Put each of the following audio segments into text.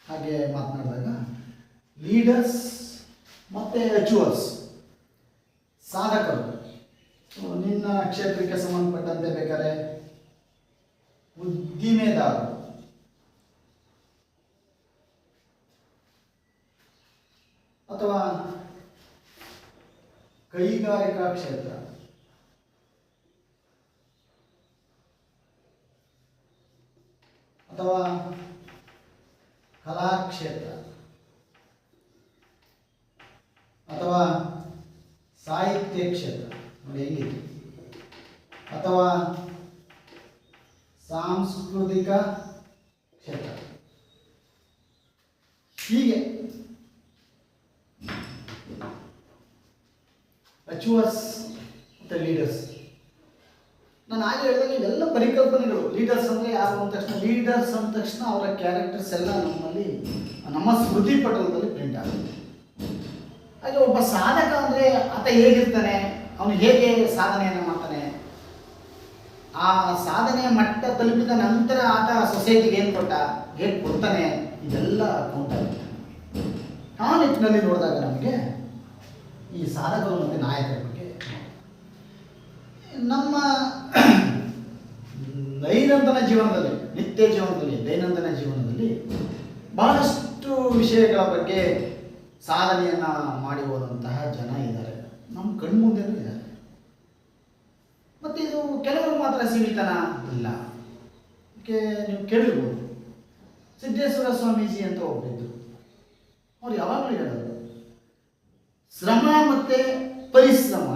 ಹಾಗೆ ಮಾತನಾಡಿದಾಗ ಲೀಡರ್ಸ್ ಮತ್ತು ಅಚೀವರ್ಸ್, ಸಾಧಕರು. ನಿನ್ನ ಕ್ಷೇತ್ರಕ್ಕೆ ಸಂಬಂಧಪಟ್ಟಂತೆ ಬೇಕಾದ್ರೆ ಉದ್ದಿಮೆದಾರರು, ಅಥವಾ ಕೈಗಾರಿಕಾ ಕ್ಷೇತ್ರ, ಅಥವಾ ಕಲಾಕ್ಷೇತ್ರ, ಅಥವಾ ಸಾಹಿತ್ಯ ಕ್ಷೇತ್ರ ನೋಡಿ ಹೇಗಿದೆ, ಅಥವಾ ಸಾಂಸ್ಕೃತಿಕ ಕ್ಷೇತ್ರ, ಹೀಗೆ ಅಚೀವರ್ಸ್ ಮತ್ತು ಲೀಡರ್ಸ್. ನಾನು ಹಾಗೆ ಹೇಳಿದಾಗ ಇವೆಲ್ಲ ಪರಿಕಲ್ಪನೆಗಳು. ಲೀಡರ್ಸ್ ಅಂದರೆ ಯಾರು ಅಂದ ತಕ್ಷಣ, ಲೀಡರ್ಸ್ ಅಂದ ತಕ್ಷಣ ಅವರ ಕ್ಯಾರೆಕ್ಟರ್ಸ್ ಎಲ್ಲ ನಮ್ಮಲ್ಲಿ, ನಮ್ಮ ಸ್ಮೃತಿ ಪಟಲದಲ್ಲಿ ಪ್ರಿಂಟ್ ಆಗುತ್ತೆ. ಹಾಗೆ ಒಬ್ಬ ಸಾಧಕ ಅಂದರೆ ಆತ ಹೇಗಿರ್ತಾನೆ, ಅವನು ಹೇಗೆ ಸಾಧನೆಯನ್ನು ಮಾಡ್ತಾನೆ, ಆ ಸಾಧನೆಯ ಮಟ್ಟ ತಲುಪಿದ ನಂತರ ಆತ ಸೊಸೈಟಿಗೆ ಏನು ಕೊಟ್ಟ, ಹೇಗೆ ಕೊಡ್ತಾನೆ, ಇದೆಲ್ಲ ಕೌಂಟ್ ಆಗುತ್ತೆ. ಆ ನಿಟ್ಟಿನಲ್ಲಿ ನೋಡಿದಾಗ ನಮಗೆ ಈ ಸಾಧಕರು ಮತ್ತು ನಾಯಕರ ಬಗ್ಗೆ ನಮ್ಮ ದೈನಂದಿನ ಜೀವನದಲ್ಲಿ, ನಿತ್ಯ ಜೀವನದಲ್ಲಿ, ದೈನಂದಿನ ಜೀವನದಲ್ಲಿ ಬಹಳಷ್ಟು ವಿಷಯಗಳ ಬಗ್ಗೆ ಸಾಧನೆಯನ್ನು ಮಾಡಿ ಹೋದಂತಹ ಜನ ಇದ್ದಾರೆ, ನಮ್ಮ ಕಣ್ಮುಂದೆನೂ ಇದ್ದಾರೆ. ಮತ್ತು ಇದು ಕೆಲವರು ಮಾತ್ರ ಸೀಮಿತನ ಇಲ್ಲ. ಅದಕ್ಕೆ ನೀವು ಕೇಳಿರ್ಬೋದು, ಸಿದ್ದೇಶ್ವರ ಸ್ವಾಮೀಜಿ ಅಂತ ಒಬ್ಬರಿದ್ದರು. ಅವ್ರು ಯಾವಾಗಲೂ ಹೇಳೋದು ಶ್ರಮ ಮತ್ತು ಪರಿಶ್ರಮ.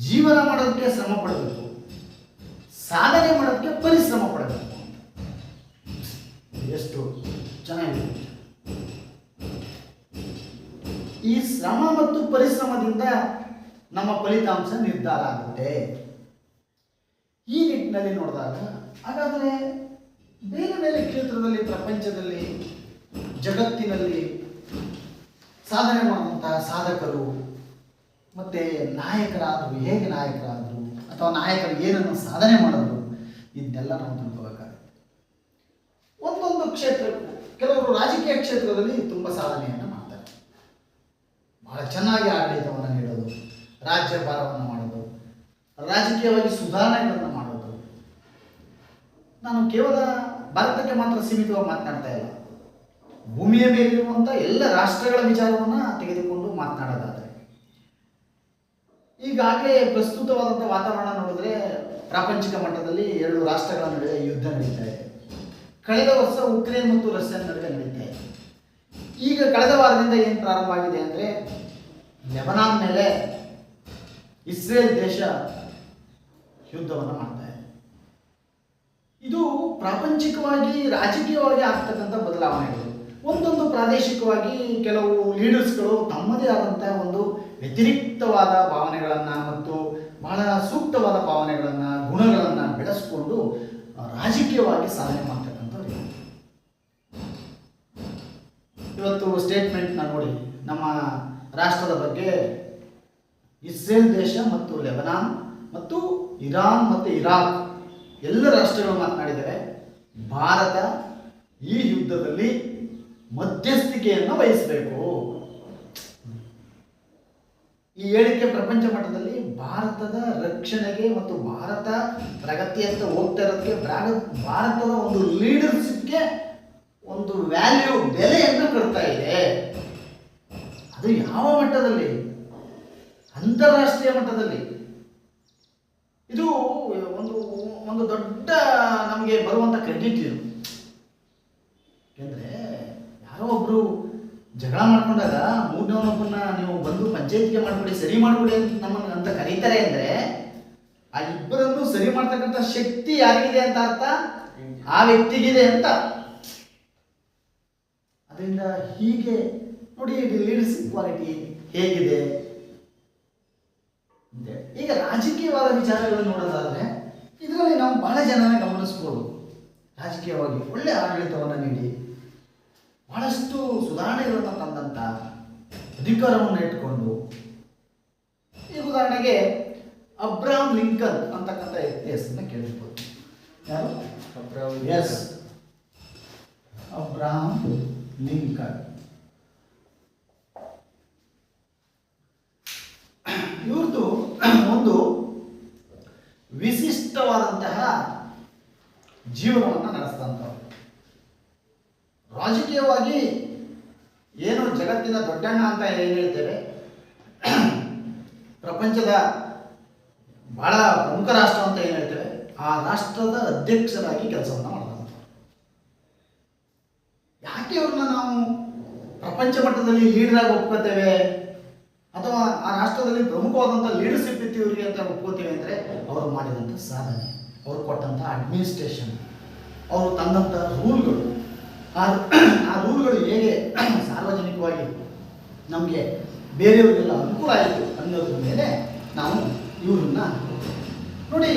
ಜೀವನ ಮಾಡೋದಕ್ಕೆ ಶ್ರಮ ಪಡಬೇಕು, ಸಾಧನೆ ಮಾಡೋದಕ್ಕೆ ಪರಿಶ್ರಮ ಪಡಬೇಕು. ಎಷ್ಟು ಚೆನ್ನಾಗಿದೆ. ಈ ಶ್ರಮ ಮತ್ತು ಪರಿಶ್ರಮದಿಂದ ನಮ್ಮ ಫಲಿತಾಂಶ ನಿರ್ಧಾರ ಆಗುತ್ತೆ. ಈ ನಿಟ್ಟಿನಲ್ಲಿ ನೋಡಿದಾಗ ಹಾಗಾದರೆ ಬೇರೆ ಬೇರೆ ಕ್ಷೇತ್ರದಲ್ಲಿ, ಪ್ರಪಂಚದಲ್ಲಿ, ಜಗತ್ತಿನಲ್ಲಿ ಸಾಧನೆ ಮಾಡುವಂತಹ ಸಾಧಕರು ಮತ್ತು ನಾಯಕರಾದರು ಹೇಗೆ ನಾಯಕರಾದರು, ಅಥವಾ ನಾಯಕರು ಏನನ್ನು ಸಾಧನೆ ಮಾಡಿದ್ರು, ಇದನ್ನೆಲ್ಲ ನಾವು ತಿಳ್ಕೋಬೇಕಾಗುತ್ತೆ. ಒಂದೊಂದು ಕ್ಷೇತ್ರಕ್ಕೂ, ಕೆಲವರು ರಾಜಕೀಯ ಕ್ಷೇತ್ರದಲ್ಲಿ ತುಂಬ ಸಾಧನೆಯನ್ನು ಮಾಡ್ತಾರೆ, ಬಹಳ ಚೆನ್ನಾಗಿ ಆಡಳಿತವನ್ನು ನೀಡೋದು, ರಾಜ್ಯಭಾರವನ್ನು ಮಾಡೋದು, ರಾಜಕೀಯವಾಗಿ ಸುಧಾರಣೆಗಳನ್ನು ಮಾಡೋದು. ನಾನು ಕೇವಲ ಭಾರತಕ್ಕೆ ಮಾತ್ರ ಸೀಮಿತವಾಗಿ ಮಾತನಾಡ್ತಾ ಇಲ್ಲ, ಭೂಮಿಯ ಮೇಲಿರುವಂಥ ಎಲ್ಲ ರಾಷ್ಟ್ರಗಳ ವಿಚಾರವನ್ನು ತೆಗೆದುಕೊಂಡು ಮಾತನಾಡೋದಾದರೆ, ಈಗಾಗಲೇ ಪ್ರಸ್ತುತವಾದಂಥ ವಾತಾವರಣ ನೋಡಿದ್ರೆ ಪ್ರಾಪಂಚಿಕ ಮಟ್ಟದಲ್ಲಿ 2 ರಾಷ್ಟ್ರಗಳ ನಡುವೆ ಯುದ್ಧ ನಡೀತಾ ಇದೆ. ಕಳೆದ ವರ್ಷ ಉಕ್ರೇನ್ ಮತ್ತು ರಷ್ಯಾ ನಡುವೆ ನಡೀತಾ ಇದೆ. ಈಗ ಕಳೆದ ವಾರದಿಂದ ಏನು ಪ್ರಾರಂಭ ಆಗಿದೆ ಅಂದರೆ, ಲೆಬನಾನ್ ಮೇಲೆ ಇಸ್ರೇಲ್ ದೇಶ ಯುದ್ಧವನ್ನು ಮಾಡ್ತಾ ಇದೆ. ಇದು ಪ್ರಾಪಂಚಿಕವಾಗಿ, ರಾಜಕೀಯವಾಗಿ ಆಗ್ತಕ್ಕಂಥ ಬದಲಾವಣೆಗಳು. ಒಂದೊಂದು ಪ್ರಾದೇಶಿಕವಾಗಿ ಕೆಲವು ಲೀಡರ್ಸ್ಗಳು ತಮ್ಮದೇ ಆದಂಥ ಒಂದು ವ್ಯತಿರಿಕ್ತವಾದ ಭಾವನೆಗಳನ್ನು ಮತ್ತು ಬಹಳ ಸೂಕ್ತವಾದ ಭಾವನೆಗಳನ್ನು, ಗುಣಗಳನ್ನು ಬೆಳೆಸ್ಕೊಂಡು ರಾಜಕೀಯವಾಗಿ ಸಾಧನೆ ಮಾಡ್ತಕ್ಕಂಥವ್ರು. ಇವತ್ತು ಸ್ಟೇಟ್ಮೆಂಟ್ನ ನೋಡಿ, ನಮ್ಮ ರಾಷ್ಟ್ರದ ಬಗ್ಗೆ ಇಸ್ರೇಲ್ ದೇಶ ಮತ್ತು ಲೆಬನಾನ್ ಮತ್ತು ಇರಾನ್ ಮತ್ತು ಇರಾಕ್ ಎಲ್ಲ ರಾಷ್ಟ್ರಗಳು ಮಾತನಾಡಿದರೆ, ಭಾರತ ಈ ಯುದ್ಧದಲ್ಲಿ ಮಧ್ಯಸ್ಥಿಕೆಯನ್ನು ವಹಿಸಬೇಕು. ಈ ಹೇಳಿಕೆ ಪ್ರಪಂಚ ಮಟ್ಟದಲ್ಲಿ ಭಾರತದ ರಕ್ಷಣೆಗೆ ಮತ್ತು ಭಾರತ ಪ್ರಗತಿಯತ್ತ ಹೋಗ್ತಾ ಇರೋದಕ್ಕೆ, ಭಾರತದ ಒಂದು ಲೀಡರ್ಶಿಪ್ಗೆ ಒಂದು ವ್ಯಾಲ್ಯೂ, ಬೆಲೆಯನ್ನು ಕೊಡ್ತಾ ಇದೆ. ಅದು ಯಾವ ಮಟ್ಟದಲ್ಲಿ? ಅಂತಾರಾಷ್ಟ್ರೀಯ ಮಟ್ಟದಲ್ಲಿ. ಇದು ಒಂದು ಒಂದು ದೊಡ್ಡ ನಮಗೆ ಬರುವಂಥ ಕ್ರೆಡಿಟ್ ಇದು. ಯಾಕೆಂದರೆ ಯಾರೋ ಒಬ್ಬರು ಜಗಳ ಮಾಡ್ಕೊಂಡಾಗ ಮೂರನೇವನೊಬ್ಬನ್ನ ನೀವು ಬಂದು ಪಂಚಾಯತ್ಗೆ ಮಾಡ್ಕೊಡಿ, ಸರಿ ಮಾಡ್ಕೊಡಿ ಅಂತ ನಮ್ಮನ್ನು ಅಂತ ಕರೀತಾರೆ ಅಂದರೆ ಆ ಇಬ್ಬರನ್ನು ಸರಿ ಮಾಡ್ತಕ್ಕಂಥ ಶಕ್ತಿ ಯಾರಿಗಿದೆ ಅಂತ ಅರ್ಥ, ಆ ವ್ಯಕ್ತಿಗಿದೆ ಅಂತ. ಅದರಿಂದ ಹೀಗೆ ನೋಡಿ ಲೀಡರ್ಶಿಪ್ ಕ್ವಾಲಿಟಿ ಹೇಗಿದೆ. ಈಗ ರಾಜಕೀಯವಾದ ವಿಚಾರಗಳನ್ನು ನೋಡೋದಾದ್ರೆ ಇದರಲ್ಲಿ ನಾವು ಬಹಳ ಜನನ ಗಮನಿಸ್ಬೋದು. ರಾಜಕೀಯವಾಗಿ ಒಳ್ಳೆ ಆಡಳಿತವನ್ನು ನೀಡಿ ಬಹಳಷ್ಟು ಸುಧಾರಣೆಗಳನ್ನು ತಂದಂಥ ಅಧಿಕಾರವನ್ನು ಇಟ್ಕೊಂಡು, ಈ ಉದಾಹರಣೆಗೆ ಅಬ್ರಹಾಂ ಲಿಂಕನ್ ಅಂತಕ್ಕಂಥ ಹೆಸರನ್ನ ಕೇಳಿರ್ಬೋದು. ಯಾರು? Yes, Abraham Lincoln. ಇವ್ರದ್ದು ಒಂದು ವಿಶಿಷ್ಟವಾದಂತಹ ಜೀವನವನ್ನು ನಡೆಸಿದಂಥವ್ರು. ರಾಜಕೀಯವಾಗಿ ಏನು ಜಗತ್ತಿನ ದೊಡ್ಡಣ್ಣ ಅಂತ ಏನು ಹೇಳ್ತೇವೆ, ಪ್ರಪಂಚದ ಬಹಳ ಪ್ರಮುಖ ರಾಷ್ಟ್ರ ಅಂತ ಏನು ಹೇಳ್ತೇವೆ, ಆ ರಾಷ್ಟ್ರದ ಅಧ್ಯಕ್ಷರಾಗಿ ಕೆಲಸವನ್ನು ಮಾಡಿದಂಥವ್ರು. ಯಾಕೆ ಅವ್ರನ್ನ ನಾವು ಪ್ರಪಂಚ ಮಟ್ಟದಲ್ಲಿ ಲೀಡರ್ ಆಗಿ ಒಪ್ಕೋತೇವೆ ಅಥವಾ ಆ ರಾಷ್ಟ್ರದಲ್ಲಿ ಪ್ರಮುಖವಾದಂಥ ಲೀಡರ್ಶಿಪ್ ಇತ್ತು ಇವರಿಗೆ ಅಂತ ಒಪ್ಕೋತೀವಿ ಅಂದರೆ ಅವರು ಮಾಡಿದಂಥ ಸಾಧನೆ, ಅವರು ಕೊಟ್ಟಂಥ ಅಡ್ಮಿನಿಸ್ಟ್ರೇಷನ್, ಅವರು ತಂದಂಥ ರೂಲ್ಗಳು, ಆ ರೂಲ್ಗಳು ಹೇಗೆ ಸಾರ್ವಜನಿಕವಾಗಿ ನಮಗೆ ಬೇರೆಯವರಿಗೆಲ್ಲ ಅನುಕೂಲ ಆಯಿತು ಅನ್ನೋದ್ರ ಮೇಲೆ ನಾವು ಇವ್ರನ್ನ ನೋಡಿ.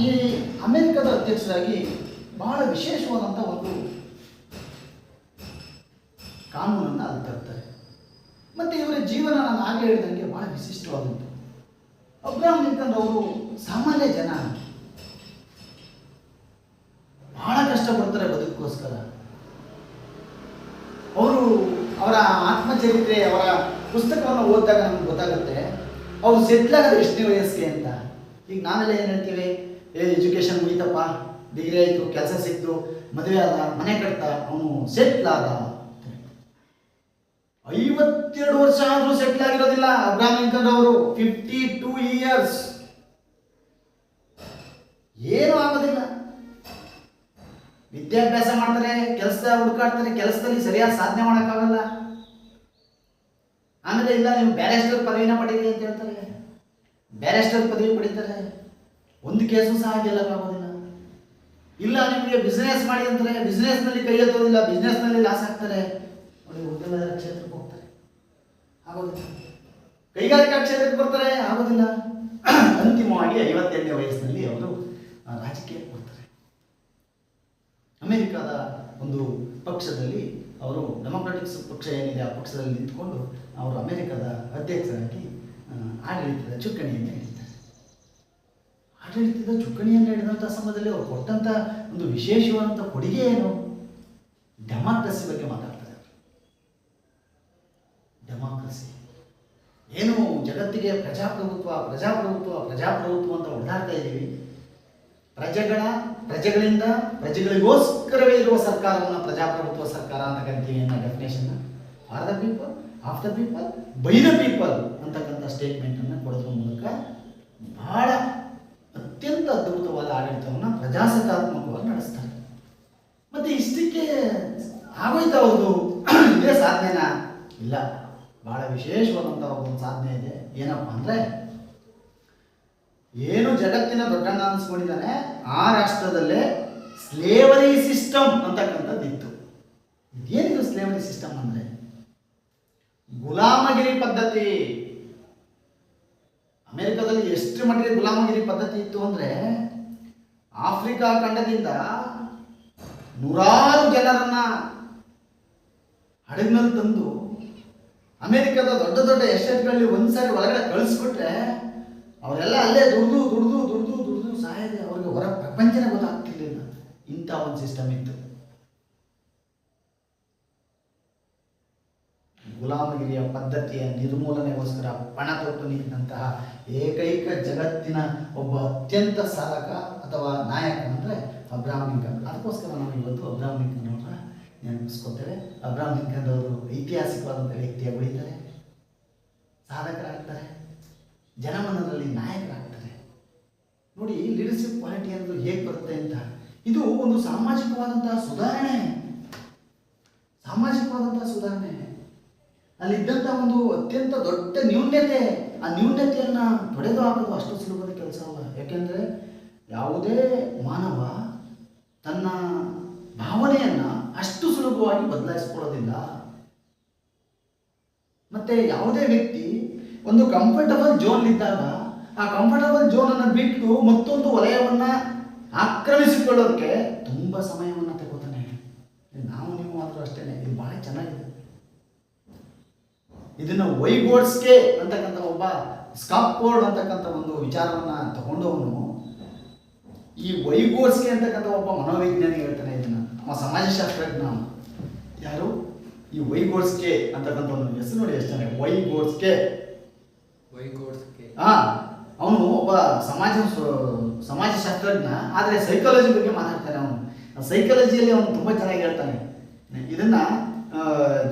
ಈ ಅಮೆರಿಕದ ಅಧ್ಯಕ್ಷರಾಗಿ ಬಹಳ ವಿಶೇಷವಾದಂಥ ಒಂದು ಕಾನೂನನ್ನು ಅಲ್ಲಿ ತರ್ತಾರೆ. ಮತ್ತು ಇವರ ಜೀವನ ನಾನು ಆಗಲೇ ಹೇಳಿದಂಗೆ ಬಹಳ ವಿಶಿಷ್ಟವಾದಂಥ. ಅಬ್ರಹಾಂ ಲಿಂಕನ್ ಅವರು ಸಾಮಾನ್ಯ ಜನ, ಬಹಳ ಕಷ್ಟಪಡ್ತಾರೆ ಬದುಕೋಸ್ಕರ. ಅವರ ಆತ್ಮಚರಿತ್ರೆ, ಅವರ ಪುಸ್ತಕವನ್ನು ಓದಿದಾಗ ನಮ್ಗೆ ಗೊತ್ತಾಗುತ್ತೆ ಅವ್ರು ಸೆಟ್ಲ್ ಆಗೋದು ಎಷ್ಟನೇ ವಯಸ್ಸಿಗೆ ಅಂತ. ಈಗ ನಾವೆಲ್ಲ ಏನು ಹೇಳ್ತೀವಿ, ಎಜುಕೇಷನ್ ಮುಗಿತಪ್ಪ, ಡಿಗ್ರಿ ಆಯಿತು, ಕೆಲಸ ಸಿಕ್ತು, ಮದುವೆ ಆದ, ಮನೆ ಕಟ್ತಾ, ಅವನು ಸೆಟ್ಲ್ ಆದ. 52 ವರ್ಷ ಆದರೂ ಸೆಟ್ಲ್ ಆಗಿರೋದಿಲ್ಲ ಅಬ್ರಹಾಂ ಲಿಂಕನ್ ಅವರು. 52 ಇಯರ್ಸ್ ಏನೂ ಆಗೋದಿಲ್ಲ. ವಿದ್ಯಾಭ್ಯಾಸ ಮಾಡ್ತಾರೆ, ಕೆಲಸ ಹುಡುಕಾಡ್ತಾರೆ, ಕೆಲಸದಲ್ಲಿ ಸರಿಯಾದ ಸಾಧನೆ ಮಾಡೋಕ್ಕಾಗಲ್ಲ. ಆಮೇಲೆ ಇಲ್ಲ ನೀವು ಬ್ಯಾರಿಸ್ಟರ್ ಪದವಿನ ಪಡೀರಿ ಅಂತ ಹೇಳ್ತಾರೆ, ಬ್ಯಾರಿಸ್ಟರ್ ಪದವಿ ಪಡೀತಾರೆ, ಒಂದು ಕೇಸು ಸಹ ಗೆಲ್ಲಕ್ಕಾಗೋದಿಲ್ಲ. ಇಲ್ಲ ನಿಮಗೆ ಬಿಸ್ನೆಸ್ ಮಾಡಿ ಅಂತಾರೆ, ಬಿಸ್ನೆಸ್ನಲ್ಲಿ ಕೈ ಎತ್ತೋದಿಲ್ಲ, ಬಿಸ್ನೆಸ್ನಲ್ಲಿ ಲಾಸ್ ಆಗ್ತಾರೆ. ನೋಡಿ, ಉದ್ಯಮ ಕ್ಷೇತ್ರಕ್ಕೆ ಹೋಗ್ತಾರೆ, ಆಗೋದಿಲ್ಲ. ಕೈಗಾರಿಕಾ ಕ್ಷೇತ್ರಕ್ಕೆ ಬರ್ತಾರೆ, ಆಗೋದಿಲ್ಲ. ಅಂತಿಮವಾಗಿ 58ನೇ ವಯಸ್ಸಿನಲ್ಲಿ ಅವರು ರಾಜಕೀಯಕ್ಕೆ ಬರ್ತಾರೆ. ಅಮೆರಿಕದ ಒಂದು ಪಕ್ಷದಲ್ಲಿ ಅವರು ಡೆಮೊಕ್ರಾಟಿಕ್ಸ್ ಪಕ್ಷ ಏನಿದೆ ಆ ಪಕ್ಷದಲ್ಲಿ ನಿಂತ್ಕೊಂಡು ಅವರು ಅಮೆರಿಕದ ಅಧ್ಯಕ್ಷರಾಗಿ ಆಡಳಿತದ ಚುಕ್ಕಾಣಿಯನ್ನು ಹಿಡಿತಾರೆ. ಆಡಳಿತದ ಚುಕ್ಕಾಣಿಯನ್ನು ಹಿಡಿದಂಥ ಸಮಯದಲ್ಲಿ ಅವರು ಕೊಟ್ಟಂಥ ಒಂದು ವಿಶೇಷವಾದಂಥ ಕೊಡುಗೆ ಏನು? ಡೆಮಾಕ್ರಸಿ ಬಗ್ಗೆ ಮಾತಾಡ್ತಾರೆ. ಡೆಮಾಕ್ರಸಿ ಏನು, ಜಗತ್ತಿಗೆ ಪ್ರಜಾಪ್ರಭುತ್ವ ಅಂತ ಹೊಡೆದಾಡ್ತಾ ಇದ್ದೀವಿ. ಪ್ರಜೆಗಳಿಂದ ಪ್ರಜೆಗಳಿಗೋಸ್ಕರವೇ ಇರುವ ಸರ್ಕಾರವನ್ನು ಪ್ರಜಾಪ್ರಭುತ್ವ ಸರ್ಕಾರ ಅಂತ ಕರಿತೀವಿ ಅನ್ನೋ definition. For the people, of the people, by the people ಅಂತಕ್ಕಂಥ ಸ್ಟೇಟ್ಮೆಂಟನ್ನು ಕೊಡೋದ್ರ ಮೂಲಕ ಬಹಳ ಅತ್ಯಂತ ಅದ್ಭುತವಾದ ಆಡಳಿತವನ್ನು ಪ್ರಜಾಸತ್ತಾತ್ಮಕವಾಗಿ ನಡೆಸ್ತಾರೆ. ಮತ್ತು ಇಷ್ಟಕ್ಕೆ ಆಗೋಯ್ತಾ ಅವ್ರದ್ದು ಇದೇ ಸಾಧನೆನಾ? ಇಲ್ಲ, ಬಹಳ ವಿಶೇಷವಾದಂಥ ಒಂದು ಸಾಧನೆ ಇದೆ. ಏನಪ್ಪ ಅಂದರೆ, ಏನು ಜಗತ್ತಿನ ದೊಡ್ಡಣ್ಣ ಅನ್ಸ್ಕೊಂಡಿದ್ದಾನೆ ಆ ರಾಷ್ಟ್ರದಲ್ಲೇ ಸ್ಲೇವರಿ ಸಿಸ್ಟಮ್ ಅಂತಕ್ಕಂಥದ್ದು ಇತ್ತು. ಏನಿದು ಸ್ಲೇವರಿ ಸಿಸ್ಟಮ್ ಅಂದರೆ? ಗುಲಾಮಗಿರಿ ಪದ್ಧತಿ. ಅಮೆರಿಕದಲ್ಲಿ ಎಷ್ಟು ಮಟ್ಟಿಗೆ ಗುಲಾಮಗಿರಿ ಪದ್ಧತಿ ಇತ್ತು ಅಂದರೆ, ಆಫ್ರಿಕಾ ಖಂಡದಿಂದ ನೂರಾರು ಜನರನ್ನ ಹಡಗಿನಲ್ಲಿ ತಂದು ಅಮೆರಿಕದ ದೊಡ್ಡ ದೊಡ್ಡ ಎಸ್ಟೇಟ್ಗಳಲ್ಲಿ ಒಂದ್ಸಾರಿ ಒಳಗಡೆ ಕಳಿಸ್ಬಿಟ್ರೆ ಅವರೆಲ್ಲ ಅಲ್ಲೇ ದುಡ್ದು ಸಾಯದೆ ಅವ್ರಿಗೆ ಹೊರ ಪ್ರಪಂಚನೇ ಗೊತ್ತಾಗ್ತಿರ್ಲಿಲ್ಲ. ಇಂಥ ಒಂದು ಸಿಸ್ಟಮ್ ಇತ್ತು. ಗುಲಾಮಗಿರಿಯ ಪದ್ಧತಿಯ ನಿರ್ಮೂಲನೆಗೋಸ್ಕರ ಪಣ ತೊಟ್ಟು ನಿಂತಹ ಏಕೈಕ ಜಗತ್ತಿನ ಒಬ್ಬ ಅತ್ಯಂತ ಸಾಧಕ ಅಥವಾ ನಾಯಕ ಅಂದರೆ ಅಬ್ರಹಾಂ ಲಿಂಕನ್. ಅದಕ್ಕೋಸ್ಕರ ನಾವು ಇವತ್ತು ಅಬ್ರಹಾಂ ಲಿಂಕನ್ ಅವರ ನೆನಪಿಸ್ಕೊತೇವೆ. ಅಬ್ರಹಾಂ ಲಿಂಕನ್ ಅವರು ಐತಿಹಾಸಿಕವಾದಂಥ ವ್ಯಕ್ತಿಯಾಗಿ ಉಳಿತಾರೆ, ಸಾಧಕರಾಗ್ತಾರೆ, ಜನಮನದಲ್ಲಿ ನಾಯಕರಾಗ್ತಾರೆ. ನೋಡಿ ನೋಡಿ ಲೀಡರ್ಶಿಪ್ ಕ್ವಾಲಿಟಿ ಅನ್ನೋದು ಹೇಗೆ ಬರುತ್ತೆ ಅಂತ. ಇದು ಒಂದು ಸಾಮಾಜಿಕವಾದಂತಹ ಸುಧಾರಣೆ. ಅಲ್ಲಿದ್ದಂಥ ಒಂದು ಅತ್ಯಂತ ದೊಡ್ಡ ನ್ಯೂನ್ಯತೆ, ಆ ನ್ಯೂನ್ಯತೆಯನ್ನು ತೊಡೆದು ಹಾಕೋದು ಅಷ್ಟು ಸುಲಭದ ಕೆಲಸ ಅಲ್ಲ. ಯಾಕೆಂದರೆ ಯಾವುದೇ ಮಾನವ ತನ್ನ ಭಾವನೆಯನ್ನು ಅಷ್ಟು ಸುಲಭವಾಗಿ ಬದಲಾಯಿಸ್ಕೊಳ್ಳೋದಿಲ್ಲ. ಮತ್ತು ಯಾವುದೇ ವ್ಯಕ್ತಿ ಒಂದು ಕಂಫರ್ಟಬಲ್ ಝೋನ್ಲಿದ್ದಾಗ ಆ ಕಂಫರ್ಟಬಲ್ ಝೋನನ್ನು ಬಿಟ್ಟು ಮತ್ತೊಂದು ವಲಯವನ್ನು ಆಕ್ರಮಿಸಿಕೊಳ್ಳೋದಕ್ಕೆ ತುಂಬ ಸಮಯವನ್ನು ತಗೋತಾನೆ. ನಾವು ನೀವು ಆದರೂ ಅಷ್ಟೇ. ಇದು ಭಾಳ ಚೆನ್ನಾಗಿದೆ. ಇದನ್ನು ವೈಗೋಡ್ಸ್ಕೆ ಅಂತಕ್ಕಂಥ ಒಬ್ಬ ಸ್ಕಾಫೋಲ್ಡ್ ಅಂತಕ್ಕಂಥ ಒಂದು ವಿಚಾರವನ್ನು ತಗೊಂಡವನು, ಈ ವೈಗೋಡ್ಸ್ಕೆ ಅಂತಕ್ಕಂಥ ಒಬ್ಬ ಮನೋವಿಜ್ಞಾನಿ ಹೇಳ್ತಾನೆ ಇದನ್ನು. ಅವ ಸಮಾಜಶಾಸ್ತ್ರಜ್ಞ. ಯಾರು? ಈ ವೈಗೋಡ್ಸ್ಕೆ ಅಂತಕ್ಕಂಥ ಒಂದು ಹೆಸರು ನೋಡಿ ಎಷ್ಟು ಚೆನ್ನಾಗಿ, ವೈಗೋಡ್ಸ್ಕೆ. ಅವನು ಒಬ್ಬ ಸಮಾಜಶಾಸ್ತ್ರಜ್ಞ, ಆದರೆ ಸೈಕಾಲಜಿ ಬಗ್ಗೆ ಮಾತಾಡ್ತಾನೆ. ಅವನು ಸೈಕಾಲಜಿಯಲ್ಲಿ ಅವನು ತುಂಬ ಚೆನ್ನಾಗಿ ಹೇಳ್ತಾನೆ. ಇದನ್ನ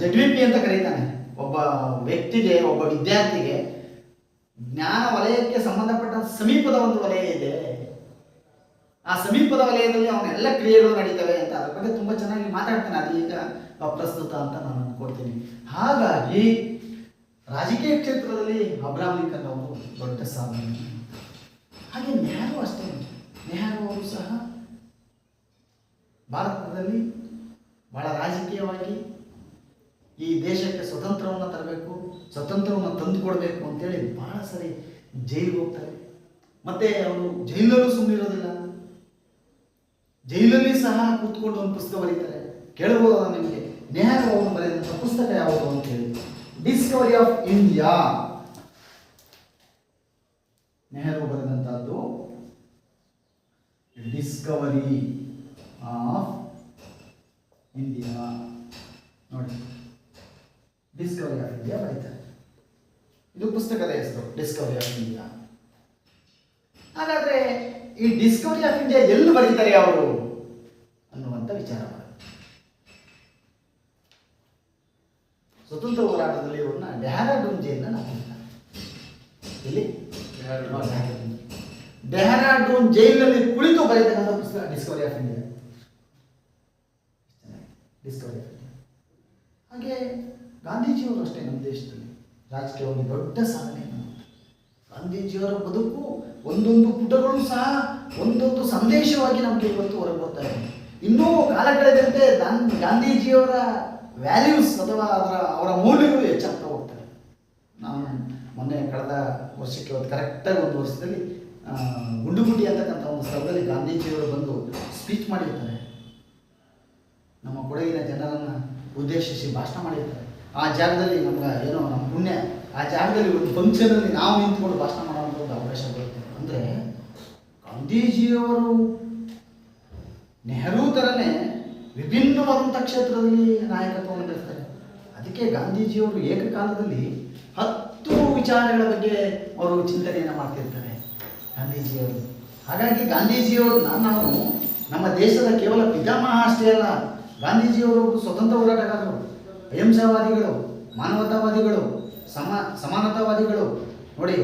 ZVP ಅಂತ ಕರೀತಾನೆ. ಒಬ್ಬ ವ್ಯಕ್ತಿಗೆ, ಒಬ್ಬ ವಿದ್ಯಾರ್ಥಿಗೆ ಜ್ಞಾನ ವಲಯಕ್ಕೆ ಸಂಬಂಧಪಟ್ಟ ಸಮೀಪದ ಒಂದು ವಲಯ ಇದೆ. ಆ ಸಮೀಪದ ವಲಯದಲ್ಲಿ ಅವನ ಎಲ್ಲ ಕ್ರಿಯೆಗಳು ನಡೀತವೆ ಅಂತ ಅದ್ರ ಬಗ್ಗೆ ತುಂಬ ಚೆನ್ನಾಗಿ ಮಾತಾಡ್ತಾನೆ. ಅದು ಈಗ ಪ್ರಸ್ತುತ ಅಂತ ನಾನು ಅನ್ಕೊಳ್ತೀನಿ. ಹಾಗಾಗಿ ರಾಜಕೀಯ ಕ್ಷೇತ್ರದಲ್ಲಿ ಅಬ್ರಹಾಂ ಲಿಂಕನ್ ಅವರು ದೊಡ್ಡ ಸಾಧನೆ. ಹಾಗೆ ನೆಹರು ಅಷ್ಟೇ. ನೆಹರು ಅವರು ಸಹ ಭಾರತದಲ್ಲಿ ಬಹಳ ರಾಜಕೀಯವಾಗಿ ಈ ದೇಶಕ್ಕೆ ಸ್ವತಂತ್ರವನ್ನು ತರಬೇಕು, ಸ್ವತಂತ್ರವನ್ನು ತಂದುಕೊಡ್ಬೇಕು ಅಂತೇಳಿ ಬಹಳ ಸರಿ ಜೈಲಿಗೆ ಹೋಗ್ತಾರೆ. ಮತ್ತೆ ಅವರು ಜೈಲಲ್ಲೂ ಸುಮ್ಮನಿರೋದಿಲ್ಲ. ಜೈಲಲ್ಲಿ ಸಹ ಕೂತ್ಕೊಂಡು ಒಂದು ಪುಸ್ತಕ ಬರೀತಾರೆ. ಕೇಳಬಹುದು ನಿಮಗೆ, ನೆಹರು ಅವರು ಬರೆದಂಥ ಪುಸ್ತಕ ಯಾವುದು ಅಂತ ಹೇಳಿ, ಡಿಸ್ಕವರಿ ಆಫ್ ಇಂಡಿಯಾ. ನೆಹರು ಬರೆದಂತಹದ್ದು ಡಿಸ್ಕವರಿ ಆಫ್ ಇಂಡಿಯಾ. ನೋಡಿ, ಡಿಸ್ಕವರಿ ಆಫ್ ಇಂಡಿಯಾ ಬರೀತಾರೆ. ಇದು ಪುಸ್ತಕದ ಹೆಸರು, ಡಿಸ್ಕವರಿ ಆಫ್ ಇಂಡಿಯಾ. ಹಾಗಾದ್ರೆ ಈ ಡಿಸ್ಕವರಿ ಆಫ್ ಇಂಡಿಯಾ ಎಲ್ಲಿ ಬರೀತಾರೆ ಅವರು ಅನ್ನುವಂಥ ವಿಚಾರ. ಸ್ವತಂತ್ರ ಹೋರಾಟದಲ್ಲಿ ಇವ್ರನ್ನ ಡೆಹ್ರಾಡೂನ್ ಜೈಲನ್ನ ಹಾಕಿರ್ತಾರೆ. ಇಲ್ಲಿ ಡೆಹ್ರಾಡೂನ್ ಜೈಲಿನಲ್ಲಿ ಕುಳಿತು ಬರೀತಕ್ಕಂಥ ಪುಸ್ತಕ Discovery of India. Discovery of India. ಹಾಗೆ ಗಾಂಧೀಜಿಯವರು ಅಷ್ಟೇ ನಮ್ಮ ದೇಶದಲ್ಲಿ ರಾಜಕೀಯವಾಗಿ ದೊಡ್ಡ ಸಾಧನೆ. ಗಾಂಧೀಜಿಯವರ ಬದುಕು ಒಂದೊಂದು ಪುಟಗಳು ಸಹ ಒಂದೊಂದು ಸಂದೇಶವಾಗಿ ನಮಗೆ ಇವತ್ತು ಹೊರಗೆ ಬರ್ತಾ ಇದೆ. ಇನ್ನೂ ಕಾಲ ಕಳೆದಂತೆ ಗಾಂಧೀಜಿಯವರ ವ್ಯಾಲ್ಯೂಸ್ ಅಥವಾ ಅವರ ಮೌಲ್ಯಗಳು ಹೆಚ್ಚಾಗ್ತಾ ಹೋಗ್ತವೆ. ನಾನು ಮೊನ್ನೆ ಕಳೆದ ವರ್ಷಕ್ಕೆ ಇವತ್ತು ಕರೆಕ್ಟಾಗಿ ಒಂದು ವರ್ಷದಲ್ಲಿ ಗುಂಡುಗುಂಡಿ ಅಂತಕ್ಕಂಥ ಒಂದು ಸ್ಥಳದಲ್ಲಿ ಗಾಂಧೀಜಿಯವರು ಬಂದು ಸ್ಪೀಚ್ ಮಾಡಿರ್ತಾರೆ. ನಮ್ಮ ಕೊಡಗಿನ ಜನರನ್ನು ಉದ್ದೇಶಿಸಿ ಭಾಷಣ ಮಾಡಿರ್ತಾರೆ. ಆ ಜಾಗದಲ್ಲಿ ನಮ್ಗೆ ಏನೋ ನಮ್ಮ ಪುಣ್ಯ, ಆ ಜಾಗದಲ್ಲಿ ಒಂದು ಫಂಕ್ಷನಲ್ಲಿ ನಾವು ನಿಂತ್ಕೊಂಡು ಭಾಷಣ ಮಾಡುವಂಥ ಒಂದು ಅವಕಾಶ ಬರುತ್ತೆ. ಅಂದರೆ ಗಾಂಧೀಜಿಯವರು ನೆಹರು ಥರನೇ ವಿಭಿನ್ನವಾದಂಥ ಕ್ಷೇತ್ರದಲ್ಲಿ ನಾಯಕತ್ವವನ್ನು ನಡೆಸ್ತಾರೆ. ಅದಕ್ಕೆ ಗಾಂಧೀಜಿಯವರು ಏಕಕಾಲದಲ್ಲಿ 10 ವಿಚಾರಗಳ ಬಗ್ಗೆ ಅವರು ಚಿಂತನೆಯನ್ನು ಮಾಡ್ತಿರ್ತಾರೆ ಗಾಂಧೀಜಿಯವರು. ಹಾಗಾಗಿ ಗಾಂಧೀಜಿಯವ್ರನ್ನ ನಾವು ನಮ್ಮ ದೇಶದ ಕೇವಲ ಪಿತಾಮಹ ಅಷ್ಟೇ ಅಲ್ಲ, ಗಾಂಧೀಜಿಯವರು ಸ್ವತಂತ್ರ ಹೋರಾಟಗಾರರು, ಅಹಿಂಸಾವಾದಿಗಳು, ಮಾನವತಾವಾದಿಗಳು, ಸಮಾನತಾವಾದಿಗಳು. ನೋಡಿ,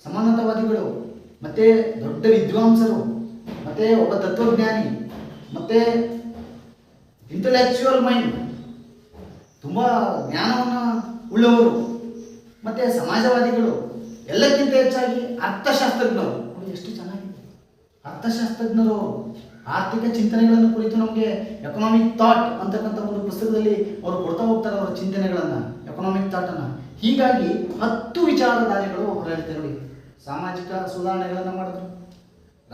ಸಮಾನತಾವಾದಿಗಳು, ಮತ್ತು ದೊಡ್ಡ ವಿದ್ವಾಂಸರು, ಮತ್ತು ಒಬ್ಬ ತತ್ವಜ್ಞಾನಿ, ಮತ್ತು ಇಂಟೆಲೆಕ್ಚುವಲ್ ಮೈಂಡ್, ತುಂಬ ಜ್ಞಾನವನ್ನು ಉಳ್ಳವರು, ಮತ್ತು ಸಮಾಜವಾದಿಗಳು, ಎಲ್ಲಕ್ಕಿಂತ ಹೆಚ್ಚಾಗಿ ಅರ್ಥಶಾಸ್ತ್ರಜ್ಞರು. ನೋಡಿ ಎಷ್ಟು ಚೆನ್ನಾಗಿದೆ. ಅರ್ಥಶಾಸ್ತ್ರಜ್ಞರು ಆರ್ಥಿಕ ಚಿಂತನೆಗಳನ್ನು ಕುರಿತು ನಮಗೆ ಎಕನಾಮಿಕ್ ಥಾಟ್ ಅಂತಕ್ಕಂಥ ಒಂದು ಪುಸ್ತಕದಲ್ಲಿ ಅವರು ಕೊಡ್ತಾ ಹೋಗ್ತಾರೆ ಅವರ ಚಿಂತನೆಗಳನ್ನು, ಎಕನಾಮಿಕ್ ಥಾಟನ್ನು. ಹೀಗಾಗಿ 10 ವಿಚಾರಧಾರೆಗಳು ಅವರು ಹೇಳ್ತಾರೆ. ನೋಡಿ, ಸಾಮಾಜಿಕ ಸುಧಾರಣೆಗಳನ್ನು ಮಾಡಿದ್ರು,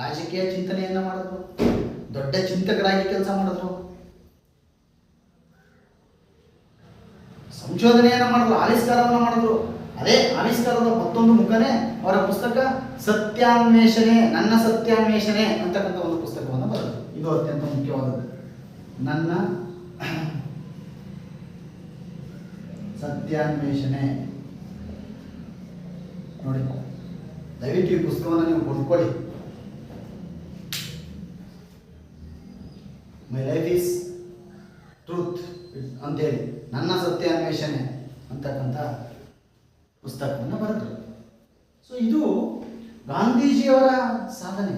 ರಾಜಕೀಯ ಚಿಂತನೆಯನ್ನು ಮಾಡಿದ್ರು, ದೊಡ್ಡ ಚಿಂತಕರಾಗಿ ಕೆಲಸ ಮಾಡಿದ್ರು, ಸಂಶೋಧನೆಯನ್ನು ಮಾಡಿದ್ರು, ಆವಿಷ್ಕಾರವನ್ನು ಮಾಡಿದ್ರು. ಅದೇ ಆವಿಷ್ಕಾರದ ಮತ್ತೊಂದು ಮುಖನೇ ಅವರ ಪುಸ್ತಕ ಸತ್ಯಾನ್ವೇಷಣೆ, ನನ್ನ ಸತ್ಯಾನ್ವೇಷಣೆ ಅಂತಕ್ಕಂಥ ಒಂದು ಪುಸ್ತಕವನ್ನು ಬರೆದರು. ಇದು ಅತ್ಯಂತ ಮುಖ್ಯವಾದದ್ದು, ನನ್ನ ಸತ್ಯಾನ್ವೇಷಣೆ. ನೋಡಿ, ದಯವಿಟ್ಟು ಈ ಪುಸ್ತಕವನ್ನು ನೀವು ಕೊಂಡ್ಕೊಳ್ಳಿ. ಮೈ ಲೈಫ್ ಈಸ್ ಟ್ರೂತ್ ಅಂತೇಳಿ ನನ್ನ ಸತ್ಯಾನ್ವೇಷಣೆ ಅಂತಕ್ಕಂಥ ಪುಸ್ತಕವನ್ನು ಬರೆದರು. ಸೊ ಇದು ಗಾಂಧೀಜಿಯವರ ಸಾಧನೆ.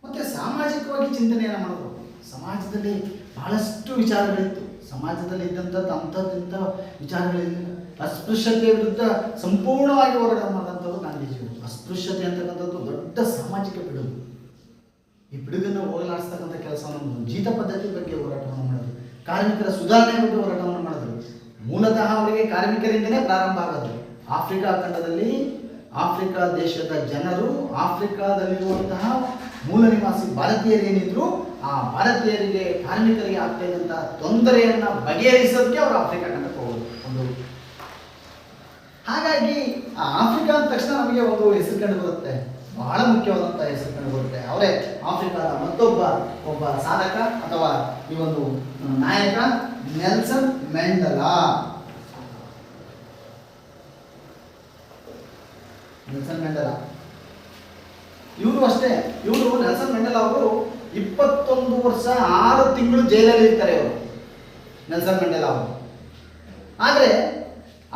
ಮತ್ತೆ ಸಾಮಾಜಿಕವಾಗಿ ಚಿಂತನೆಯನ್ನು ಮಾಡಿದ್ರು. ಸಮಾಜದಲ್ಲಿ ಬಹಳಷ್ಟು ವಿಚಾರಗಳಿತ್ತು. ಸಮಾಜದಲ್ಲಿ ಇದ್ದಂಥದ್ದು ಅಂಥದ್ದಿಂಥ ವಿಚಾರಗಳಿರಲಿಲ್ಲ. ಅಸ್ಪೃಶ್ಯತೆಯ ವಿರುದ್ಧ ಸಂಪೂರ್ಣವಾಗಿ ಹೋರಾಟ ಮಾಡಿದಂಥವ್ರು ಗಾಂಧೀಜಿಯವರು. ಅಸ್ಪೃಶ್ಯತೆ ಅಂತಕ್ಕಂಥದ್ದು ದೊಡ್ಡ ಸಾಮಾಜಿಕ ಪಿಡುಗು. ಈ ಪಿಡುಗನ್ನು ಹೋಗಲಾಡಿಸ್ತಕ್ಕಂಥ ಕೆಲಸವನ್ನು ಜೀತ ಪದ್ಧತಿ ಬಗ್ಗೆ ಹೋರಾಟವನ್ನು ಮಾಡಿದ್ರು. ಕಾರ್ಮಿಕರ ಸುಧಾರಣೆ ಬಗ್ಗೆ ಹೋರಾಟವನ್ನು ಮಾಡಿದ್ರು. ಮೂಲತಃ ಅವರಿಗೆ ಕಾರ್ಮಿಕರಿಂದಲೇ ಪ್ರಾರಂಭ ಆಗೋದು. ಆಫ್ರಿಕಾ ಖಂಡದಲ್ಲಿ ಆಫ್ರಿಕಾ ದೇಶದ ಜನರು, ಆಫ್ರಿಕಾದಲ್ಲಿರುವಂತಹ ಮೂಲ ನಿವಾಸಿ ಭಾರತೀಯರೇನಿದ್ರು, ಆ ಭಾರತೀಯರಿಗೆ ಕಾರ್ಮಿಕರಿಗೆ ಆಗ್ತಾ ಇದ್ದಂಥ ತೊಂದರೆಯನ್ನು ಬಗೆಹರಿಸೋದಕ್ಕೆ ಅವರು ಆಫ್ರಿಕಾ ಖಂಡಕ್ಕೆ ಹೋಗೋದು ಒಂದು. ಹಾಗಾಗಿ ಆ ಆಫ್ರಿಕಾ ಅಂದ ತಕ್ಷಣ ನಮಗೆ ಒಂದು ಹೆಸರು ಕಂಡು ಬರುತ್ತೆ, ಬಹಳ ಮುಖ್ಯವಾದಂಥ ಹೆಸರು ಕಂಡು ಬರುತ್ತೆ. ಅವರೇ ಆಫ್ರಿಕಾದ ಒಬ್ಬ ಸಾಧಕ ಅಥವಾ ಈ ಒಂದು ನಾಯಕ ನೆಲ್ಸನ್ ಮೆಂಡಲಾ. ನೆಲ್ಸನ್ ಮೆಂಡಲಾ ಇವರು ಅಷ್ಟೇ. ನೆಲ್ಸನ್ ಮೆಂಡಲಾ ಅವರು 21 ವರ್ಷ 6 ತಿಂಗಳು ಜೈಲಲ್ಲಿ ಇರ್ತಾರೆ ಅವರು, ನೆಲ್ಸನ್ ಮೆಂಡಲಾ ಅವರು. ಆದರೆ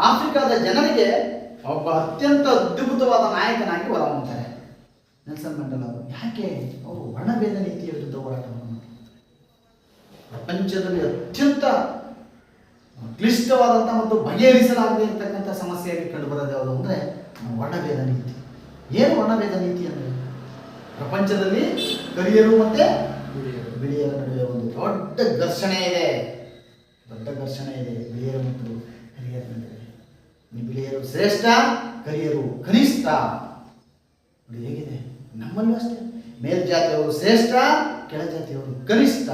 ಆಫ್ರಿಕಾದ ಜನರಿಗೆ ಒಬ್ಬ ಅತ್ಯಂತ ಅದ್ಭುತವಾದ ನಾಯಕನಾಗಿ ಹೊರಹೊಮ್ಮುತ್ತಾರೆ ನೆಲ್ಸನ್ ಮೆಂಡಲಾ ಅವರು. ಯಾಕೆ? ಅವರು ವರ್ಣಭೇದ ನೀತಿಯ ವಿರುದ್ಧ ಹೋರಾಟವನ್ನು ಪ್ರಪಂಚದಲ್ಲಿ ಅತ್ಯಂತ ಕ್ಲಿಷ್ಟವಾದಂಥ ಮತ್ತು ಬಗೆಹರಿಸಲಾಗದೇ ಇರತಕ್ಕಂಥ ಸಮಸ್ಯೆಯಾಗಿ ಕಂಡುಬರೋದು ಯಾವುದು ಅಂದರೆ ವರ್ಣಭೇದ ನೀತಿ. ಏನು ವರ್ಣಭೇದ ನೀತಿ ಅಂದರೆ, ಪ್ರಪಂಚದಲ್ಲಿ ಕರಿಯರು ಮತ್ತು ಬಿಳಿಯರ ನಡುವೆ ಒಂದು ದೊಡ್ಡ ಘರ್ಷಣೆ ಇದೆ. ಬಿಳಿಯರು ಮತ್ತು ಕರಿಯರ ನಡುವೆ. ಬಿಳಿಯರು ಶ್ರೇಷ್ಠ, ಕರಿಯರು ಕನಿಷ್ಠ. ನೋಡಿ ಹೇಗಿದೆ. ನಮ್ಮಲ್ಲೂ ಅಷ್ಟೇ, ಮೇಲ್ಜಾತಿಯವರು ಶ್ರೇಷ್ಠ, ಕೆಳಜಾತಿಯವರು ಕನಿಷ್ಠ.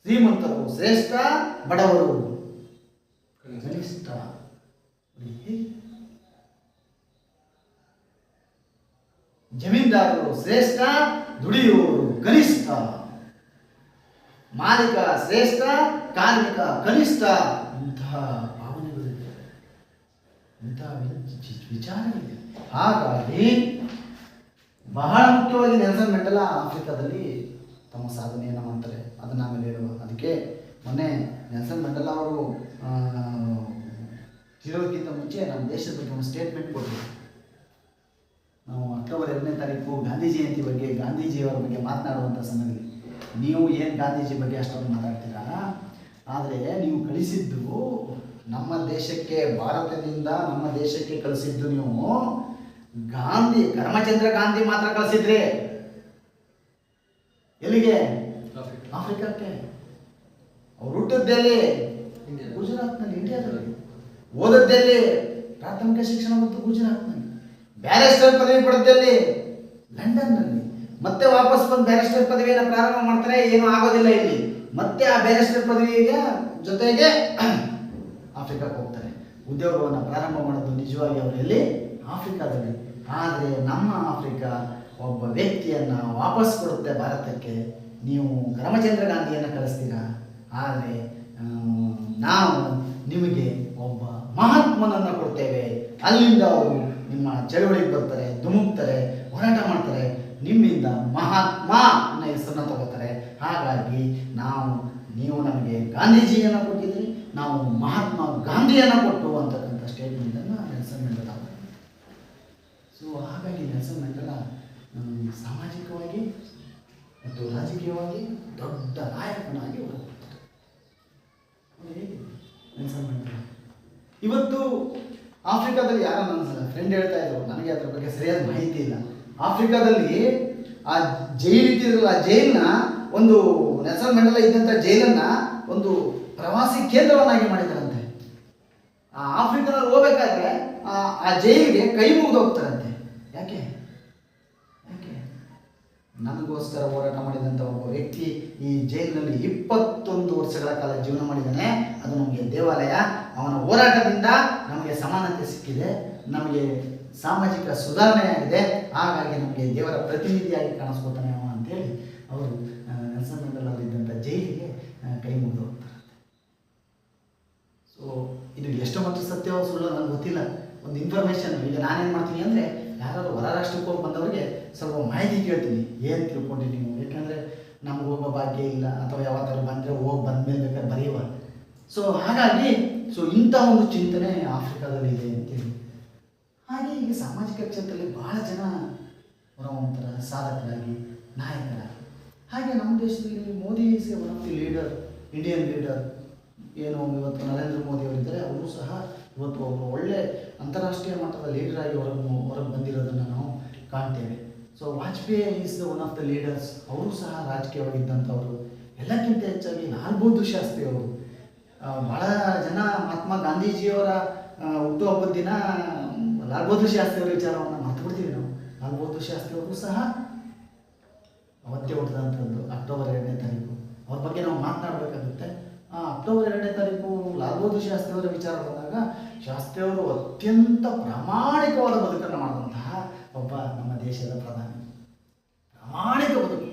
ಶ್ರೀಮಂತರು ಶ್ರೇಷ್ಠ, ಬಡವರು ಕನಿಷ್ಠ. ಜಮೀನ್ದಾರರು ಶ್ರೇಷ್ಠ, ದುಡಿಯುವವರು ಕನಿಷ್ಠ. ಮಾಲೀಕ ಶ್ರೇಷ್ಠ, ಕಾರ್ಮಿಕ ಕನಿಷ್ಠ. ಇಂತಹ ಭಾವನೆಗಳಿದೆ, ಇಂತಹ ವಿಚಾರಗಳಿದೆ. ಹಾಗಾಗಿ ಬಹಳ ಮುಖ್ಯವಾಗಿ ನೆಲ್ಸನ್ ಮೆಂಡಲಾ ಆಫ್ರಿಕಾದಲ್ಲಿ ತಮ್ಮ ಸಾಧನೆಯನ್ನು ಮಾಡ್ತಾರೆ. ಅದನ್ನು ಆಮೇಲೆ ಹೇಳುವ. ಅದಕ್ಕೆ ಮೊನ್ನೆ ನೆಲ್ಸನ್ ಮೆಂಡಲಾ ಅವರು ತಿರೋಕ್ಕಿಂತ ಮುಂಚೆ ನಮ್ಮ ದೇಶದ ಬಗ್ಗೆ ಒಂದು ಸ್ಟೇಟ್ಮೆಂಟ್ ಕೊಟ್ಟರು. ನಾವು ಅಕ್ಟೋಬರ್ 2ನೇ ತಾರೀಕು ಗಾಂಧಿ ಜಯಂತಿ ಬಗ್ಗೆ, ಗಾಂಧೀಜಿಯವರ ಬಗ್ಗೆ ಮಾತನಾಡುವಂಥ ಸಮಯದಲ್ಲಿ ನೀವು ಏನು ಗಾಂಧೀಜಿ ಬಗ್ಗೆ ಅಷ್ಟೊಂದು ಮಾತಾಡ್ತೀರಾ, ಆದರೆ ನೀವು ಕಳಿಸಿದ್ದು ನಮ್ಮ ದೇಶಕ್ಕೆ, ಭಾರತದಿಂದ ನಮ್ಮ ದೇಶಕ್ಕೆ ಕಳಿಸಿದ್ದು ನೀವು ಗಾಂಧಿ, ಕರ್ಮಚಂದ್ರ ಗಾಂಧಿ ಮಾತ್ರ ಕಳಿಸಿದ್ರಿ. ಎಲ್ಲಿಗೆ? ಆಫ್ರಿಕಾಕ್ಕೆ. ಅವ್ರು ಹುಟ್ಟಿದ್ದಲ್ಲಿ ಗುಜರಾತ್ನಲ್ಲಿ, ಇಂಡಿಯಾದಲ್ಲಿ. ಓದದ್ದಲ್ಲಿ ಪ್ರಾಥಮಿಕ ಶಿಕ್ಷಣ ಮತ್ತು ಗುಜರಾತ್ನಲ್ಲಿ. ಬ್ಯಾರಿಸ್ಟರ್ ಪದವಿ ಪಡೆದಲ್ಲಿ ಲಂಡನ್ನಲ್ಲಿ. ಮತ್ತೆ ವಾಪಸ್ ಬಂದು ಬ್ಯಾರಿಸ್ಟರ್ ಪದವಿಯನ್ನು ಪ್ರಾರಂಭ ಮಾಡ್ತಾರೆ. ಏನೂ ಆಗೋದಿಲ್ಲ ಇಲ್ಲಿ. ಮತ್ತೆ ಆ ಬ್ಯಾರಿಸ್ಟರ್ ಪದವಿಗೆ ಜೊತೆಗೆ ಆಫ್ರಿಕಾಕ್ಕೆ ಹೋಗ್ತಾರೆ. ಉದ್ಯೋಗವನ್ನು ಪ್ರಾರಂಭ ಮಾಡೋದು ನಿಜವಾಗಿ ಅವರಲ್ಲಿ ಆಫ್ರಿಕಾದಲ್ಲಿ. ಆದರೆ ನಮ್ಮ ಆಫ್ರಿಕಾ ಒಬ್ಬ ವ್ಯಕ್ತಿಯನ್ನು ವಾಪಸ್ ಕೊಡುತ್ತೆ ಭಾರತಕ್ಕೆ. ನೀವು ಕರ್ಮಚಂದ್ರ ಗಾಂಧಿಯನ್ನು ಕಳಿಸ್ತೀರಾ, ಆದರೆ ನಾವು ನಿಮಗೆ ಒಬ್ಬ ಮಹಾತ್ಮನನ್ನು ಕೊಡ್ತೇವೆ. ಅಲ್ಲಿಂದ ಅವರು ನಿಮ್ಮ ಚಳವಳಿಗೆ ಬರ್ತಾರೆ, ಧುಮುಕ್ತಾರೆ, ಹೋರಾಟ ಮಾಡ್ತಾರೆ. ನಿಮ್ಮಿಂದ ಮಹಾತ್ಮ ಅನ್ನೋ ಹೆಸರನ್ನ ತಗೋತಾರೆ. ಹಾಗಾಗಿ ನೀವು ನಮಗೆ ಗಾಂಧೀಜಿಯನ್ನು ಕೊಟ್ಟಿದ್ರಿ, ನಾವು ಮಹಾತ್ಮ ಗಾಂಧಿಯನ್ನು ಕೊಟ್ಟು ಅಂತಕ್ಕಂಥ ಸ್ಟೇಟ್ಮೆಂಟನ್ನು ನೆಲ್ಸನ್ ಮೆಂಡಲಾ. ಸೊ ಹಾಗಾಗಿ ನೆಲ್ಸನ್ ಮೆಂಡಲಾ ಸಾಮಾಜಿಕವಾಗಿ ಮತ್ತು ರಾಜಕೀಯವಾಗಿ ದೊಡ್ಡ ನಾಯಕನಾಗಿ ಹೊರಹೊಮ್ಮಿದರು. ನೆಲ್ಸನ್ ಮೆಂಡಲಾ ಇವತ್ತು ಆಫ್ರಿಕಾದಲ್ಲಿ, ಯಾರೋ ನನ್ನ ಫ್ರೆಂಡ್ ಹೇಳ್ತಾ ಇದ್ರು, ನನಗೆ ಅದ್ರ ಬಗ್ಗೆ ಸರಿಯಾದ ಮಾಹಿತಿ ಇಲ್ಲ. ಆಫ್ರಿಕಾದಲ್ಲಿ ಆ ಜೈಲು ಇದ್ದಿದ್ರಲ್ಲ, ಆ ಜೈಲನ್ನ ಒಂದು ನೆಲ್ಸನ್ ಮೆಂಡಲಾ ಇದ್ದಂಥ ಜೈಲನ್ನು ಒಂದು ಪ್ರವಾಸಿ ಕೇಂದ್ರವನ್ನಾಗಿ ಮಾಡಿದಾರಂತೆ. ಆ ಆಫ್ರಿಕಾದಲ್ಲಿ ಹೋಗ್ಬೇಕಾದ್ರೆ ಆ ಜೈಲಿಗೆ ಕೈ ಮುಗಿದು ಹೋಗ್ತಾರಂತೆ. ಯಾಕೆ? ನಮಗೋಸ್ಕರ ಹೋರಾಟ ಮಾಡಿದಂಥ ಒಬ್ಬ ವ್ಯಕ್ತಿ ಈ ಜೈಲಿನಲ್ಲಿ 21 ವರ್ಷಗಳ ಕಾಲ ಜೀವನ ಮಾಡಿದ್ದಾನೆ. ಅದು ನಮಗೆ ದೇವಾಲಯ. ಅವನ ಹೋರಾಟದಿಂದ ನಮಗೆ ಸಮಾನತೆ ಸಿಕ್ಕಿದೆ, ನಮಗೆ ಸಾಮಾಜಿಕ ಸುಧಾರಣೆ ಆಗಿದೆ. ಹಾಗಾಗಿ ನಮಗೆ ದೇವರ ಪ್ರತಿನಿಧಿಯಾಗಿ ಕಾಣಿಸ್ಕೊತಾನೆ ಅವ ಅಂತೇಳಿ ಅವರು ನೆಲ್ಸನ್ ಮೆಂಡಲಾ ಅವರಿದ್ದಂಥ ಜೈಲಿಗೆ ಕೈ ಮುಗಿದು ಹೋಗ್ತಾರೆ. ಸೊ ಇದು ಎಷ್ಟು ಮಟ್ಟಿಗೆ ಸತ್ಯವೋ ಸುಳ್ಳು ನನಗೆ ಗೊತ್ತಿಲ್ಲ. ಒಂದು ಇನ್ಫಾರ್ಮೇಷನ್. ಈಗ ನಾನೇನು ಮಾಡ್ತೀನಿ ಅಂದರೆ, ಯಾರಾದ್ರು ಹೊರ ರಾಷ್ಟ್ರಕ್ಕೆ ಹೋಗಿ ಬಂದವರಿಗೆ ಸ್ವಲ್ಪ ಮಾಹಿತಿ ಕೇಳ್ತೀನಿ, ಏನು ತಿಳ್ಕೊಂಡು ನೀವು. ಯಾಕಂದರೆ ನಮ್ಗೆ ಹೋಗೋ ಭಾಗ್ಯ ಇಲ್ಲ, ಅಥವಾ ಯಾವತ್ತಾರು ಬಂದರೆ ಬಂದಮೇಲೆ ಬೇಕಾದ್ರೆ ಬರೆಯುವ. ಸೊ ಹಾಗಾಗಿ ಇಂಥ ಒಂದು ಚಿಂತನೆ ಆಫ್ರಿಕಾದಲ್ಲಿ ಇದೆ ಅಂತೇಳಿ. ಹಾಗೆ ಈಗ ಸಾಮಾಜಿಕ ಕ್ಷೇತ್ರದಲ್ಲಿ ಬಹಳ ಜನ ಒಂಥರ ಸಾಧಕರಾಗಿ ನಾಯಕರಾಗಿ. ಹಾಗೆ ನಮ್ಮ ದೇಶದಲ್ಲಿ Modi is one of the leader, Indian leader. ಏನು ಇವತ್ತು ನರೇಂದ್ರ ಮೋದಿ ಅವರಿದ್ದಾರೆ, ಅವರು ಸಹ ಇವತ್ತು ಅವರು ಒಳ್ಳೆ ಅಂತಾರಾಷ್ಟ್ರೀಯ ಮಟ್ಟದ ಲೀಡರ್ ಆಗಿ ಹೊರಗೆ ಬಂದಿರೋದನ್ನು ನಾವು ಕಾಣ್ತೇವೆ. So Vajpayee is one of the leaders, ಅವರು ಸಹ ರಾಜಕೀಯವಾಗಿದ್ದಂಥವರು. ಎಲ್ಲಕ್ಕಿಂತ ಹೆಚ್ಚಾಗಿ ಲಾಲ್ ಬಹದ್ದೂರ್ ಶಾಸ್ತ್ರಿ ಅವರು, ಭಾಳ ಜನ ಮಹಾತ್ಮ ಗಾಂಧೀಜಿಯವರ ಹುಟ್ಟುಹಬ್ಬದ ದಿನ ಲಾಲ್ ಬಹದ್ದೂರ್ ಶಾಸ್ತ್ರಿ ಅವರ ವಿಚಾರವನ್ನು ಮಾತುಬಿಡ್ತೀವಿ ನಾವು. ಲಾಲ್ ಬಹದ್ದೂರ್ ಶಾಸ್ತ್ರಿ ಅವರು ಸಹ ಅವತ್ತೇ ಹುಟ್ಟಿದಂಥದ್ದು ಅಕ್ಟೋಬರ್ 2ನೇ ತಾರೀಕು. ಅವ್ರ ಬಗ್ಗೆ ನಾವು ಮಾತನಾಡಬೇಕಾಗುತ್ತೆ. ಅಕ್ಟೋಬರ್ 2ನೇ ತಾರೀಕು ಲಾಲ್ ಬಹದ್ದೂರ್ ಶಾಸ್ತ್ರಿ ಅವರ ವಿಚಾರ ಬಂದಾಗ, ಶಾಸ್ತ್ರಿಯವರು ಅತ್ಯಂತ ಪ್ರಾಮಾಣಿಕವಾದ ಬದುಕನ್ನು ಮಾಡಿದಂತಹ ಒಬ್ಬ ನಮ್ಮ ದೇಶದ ಪ್ರಧಾನಿ. ಪ್ರಾಮಾಣಿಕ ಬದುಕು,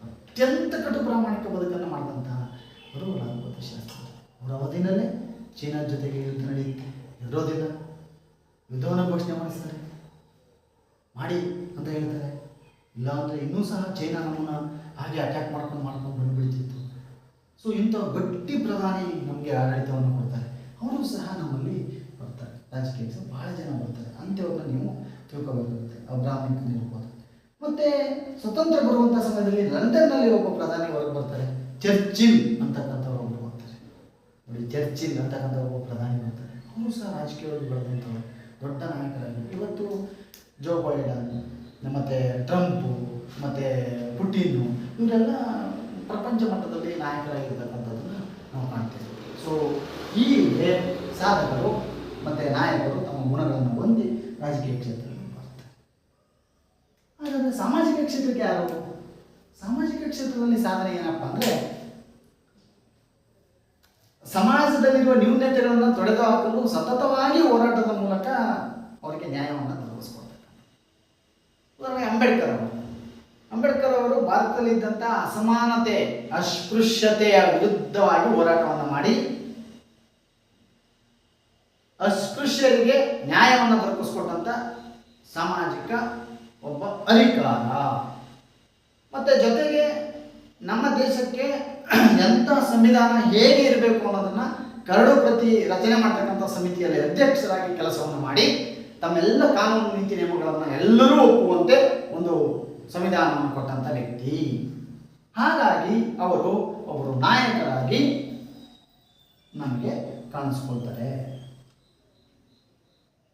ಅತ್ಯಂತ ಕಟು ಪ್ರಾಮಾಣಿಕ ಬದುಕನ್ನು ಮಾಡಿದಂತಹ ಅವರು ಲಾಲ್ ಬಹದ್ದೂರ್ ಶಾಸ್ತ್ರಿ. ಅವರ ಅವಧಿನಲ್ಲೇ ಚೀನಾ ಜೊತೆಗೆ ಯುದ್ಧ ನಡೆಯುತ್ತೆ, ಇರೋದಿಲ್ಲ, ಯುದ್ಧವನ್ನು ಘೋಷಣೆ ಮಾಡಿಸ್ತಾರೆ, ಮಾಡಿ ಅಂತ ಹೇಳ್ತಾರೆ. ಇಲ್ಲಾಂದರೆ ಇನ್ನೂ ಸಹ ಚೈನಾ ನಮ್ಮನ್ನು ಹಾಗೆ ಅಟ್ಯಾಕ್ ಮಾಡ್ಕೊಂಡು ಬಂದುಬಿಡ್ತಿತ್ತು. ಸೊ ಇಂಥ ಗಟ್ಟಿ ಪ್ರಧಾನಿ ನಮಗೆ ಆಡಳಿತವನ್ನು ಕೊಡ್ತಾರೆ. ಅವರು ಸಹ ನಮ್ಮಲ್ಲಿ ಬರ್ತಾರೆ, ರಾಜಕೀಯಕ್ಕೆ ಭಾಳ ಜನ ಬರ್ತಾರೆ. ಅಂಥವ್ರನ್ನ ನೀವು ತಿಳ್ಕೊಬೇಕಾಗುತ್ತೆ. ಬ್ರಾಹ್ಮಣಿಕರು ಇರ್ಬೋದು. ಮತ್ತು ಸ್ವತಂತ್ರ ಬರುವಂಥ ಸಮಯದಲ್ಲಿ ಲಂಡನ್ನಲ್ಲಿ ಒಬ್ಬ ಪ್ರಧಾನಿ ಹೊರಗೆ ಬರ್ತಾರೆ, ಚರ್ಚಿಲ್ ಅಂತಕ್ಕಂಥವ್ರು ಒಬ್ಬರು ಬರ್ತಾರೆ ನೋಡಿ. ಚರ್ಚಿಲ್ ಅಂತಕ್ಕಂಥ ಒಬ್ಬ ಪ್ರಧಾನಿ ಬರ್ತಾರೆ. ಅವರು ಸಹ ರಾಜಕೀಯವಾಗಿ ಬೆಳೆದಂಥವ್ರು, ದೊಡ್ಡ ನಾಯಕರಾಗಿ. ಇವತ್ತು ಜೋ ಬೈಡನ್ ಮತ್ತು ಟ್ರಂಪು ಮತ್ತು ಪುಟಿನ್ನು ಇವರೆಲ್ಲ ಪ್ರಪಂಚ ಮಟ್ಟದಲ್ಲಿ ನಾಯಕರಾಗಿರ್ತಕ್ಕಂಥದ್ದನ್ನು ನಾವು ಕಾಣ್ತೇವೆ. ಸೊ ಹೀಗೆ ಸಾಧಕರು ಮತ್ತು ನಾಯಕರು ತಮ್ಮ ಗುಣಗಳನ್ನು ಹೊಂದಿ ರಾಜಕೀಯ ಕ್ಷೇತ್ರದಲ್ಲಿ ಬರ್ತಾರೆ. ಹಾಗಾದರೆ ಸಾಮಾಜಿಕ ಕ್ಷೇತ್ರಕ್ಕೆ ಯಾರು? ಸಾಮಾಜಿಕ ಕ್ಷೇತ್ರದಲ್ಲಿ ಸಾಧನೆ ಏನಪ್ಪ ಅಂದರೆ, ಸಮಾಜದಲ್ಲಿರುವ ನ್ಯೂನತೆಗಳನ್ನು ತೊಡೆದು ಹಾಕಲು ಸತತವಾಗಿ ಹೋರಾಟದ ಮೂಲಕ ಅವರಿಗೆ ನ್ಯಾಯವನ್ನು ದೊರಕಿಸ್ಕೊಡ್ತಾರೆ. ಉದಾಹರಣೆಗೆ ಅಂಬೇಡ್ಕರ್ ಅವರು ಭಾರತದಲ್ಲಿದ್ದಂಥ ಅಸಮಾನತೆ, ಅಸ್ಪೃಶ್ಯತೆಯ ವಿರುದ್ಧವಾಗಿ ಹೋರಾಟವನ್ನು ಮಾಡಿ ಅಸ್ಪೃಶ್ಯರಿಗೆ ನ್ಯಾಯವನ್ನು ದೊರಕಿಸ್ಕೊಟ್ಟಂಥ ಸಾಮಾಜಿಕ ಒಬ್ಬ ಅಧಿಕಾರ. ಮತ್ತು ಜೊತೆಗೆ ನಮ್ಮ ದೇಶಕ್ಕೆ ಎಂಥ ಸಂವಿಧಾನ ಹೇಗೆ ಇರಬೇಕು ಅನ್ನೋದನ್ನು ಕರಡು ಪ್ರತಿ ರಚನೆ ಮಾಡ್ತಕ್ಕಂಥ ಸಮಿತಿಯಲ್ಲಿ ಅಧ್ಯಕ್ಷರಾಗಿ ಕೆಲಸವನ್ನು ಮಾಡಿ ತಮ್ಮೆಲ್ಲ ಕಾನೂನು ನೀತಿ ನಿಯಮಗಳನ್ನು ಎಲ್ಲರೂ ಒಪ್ಪುವಂತೆ ಒಂದು ಸಂವಿಧಾನವನ್ನು ಕೊಟ್ಟಂಥ ವ್ಯಕ್ತಿ. ಹಾಗಾಗಿ ಅವರು ಒಬ್ಬರು ನಾಯಕರಾಗಿ ನಮಗೆ ಕಾಣಿಸ್ಕೊಳ್ತಾರೆ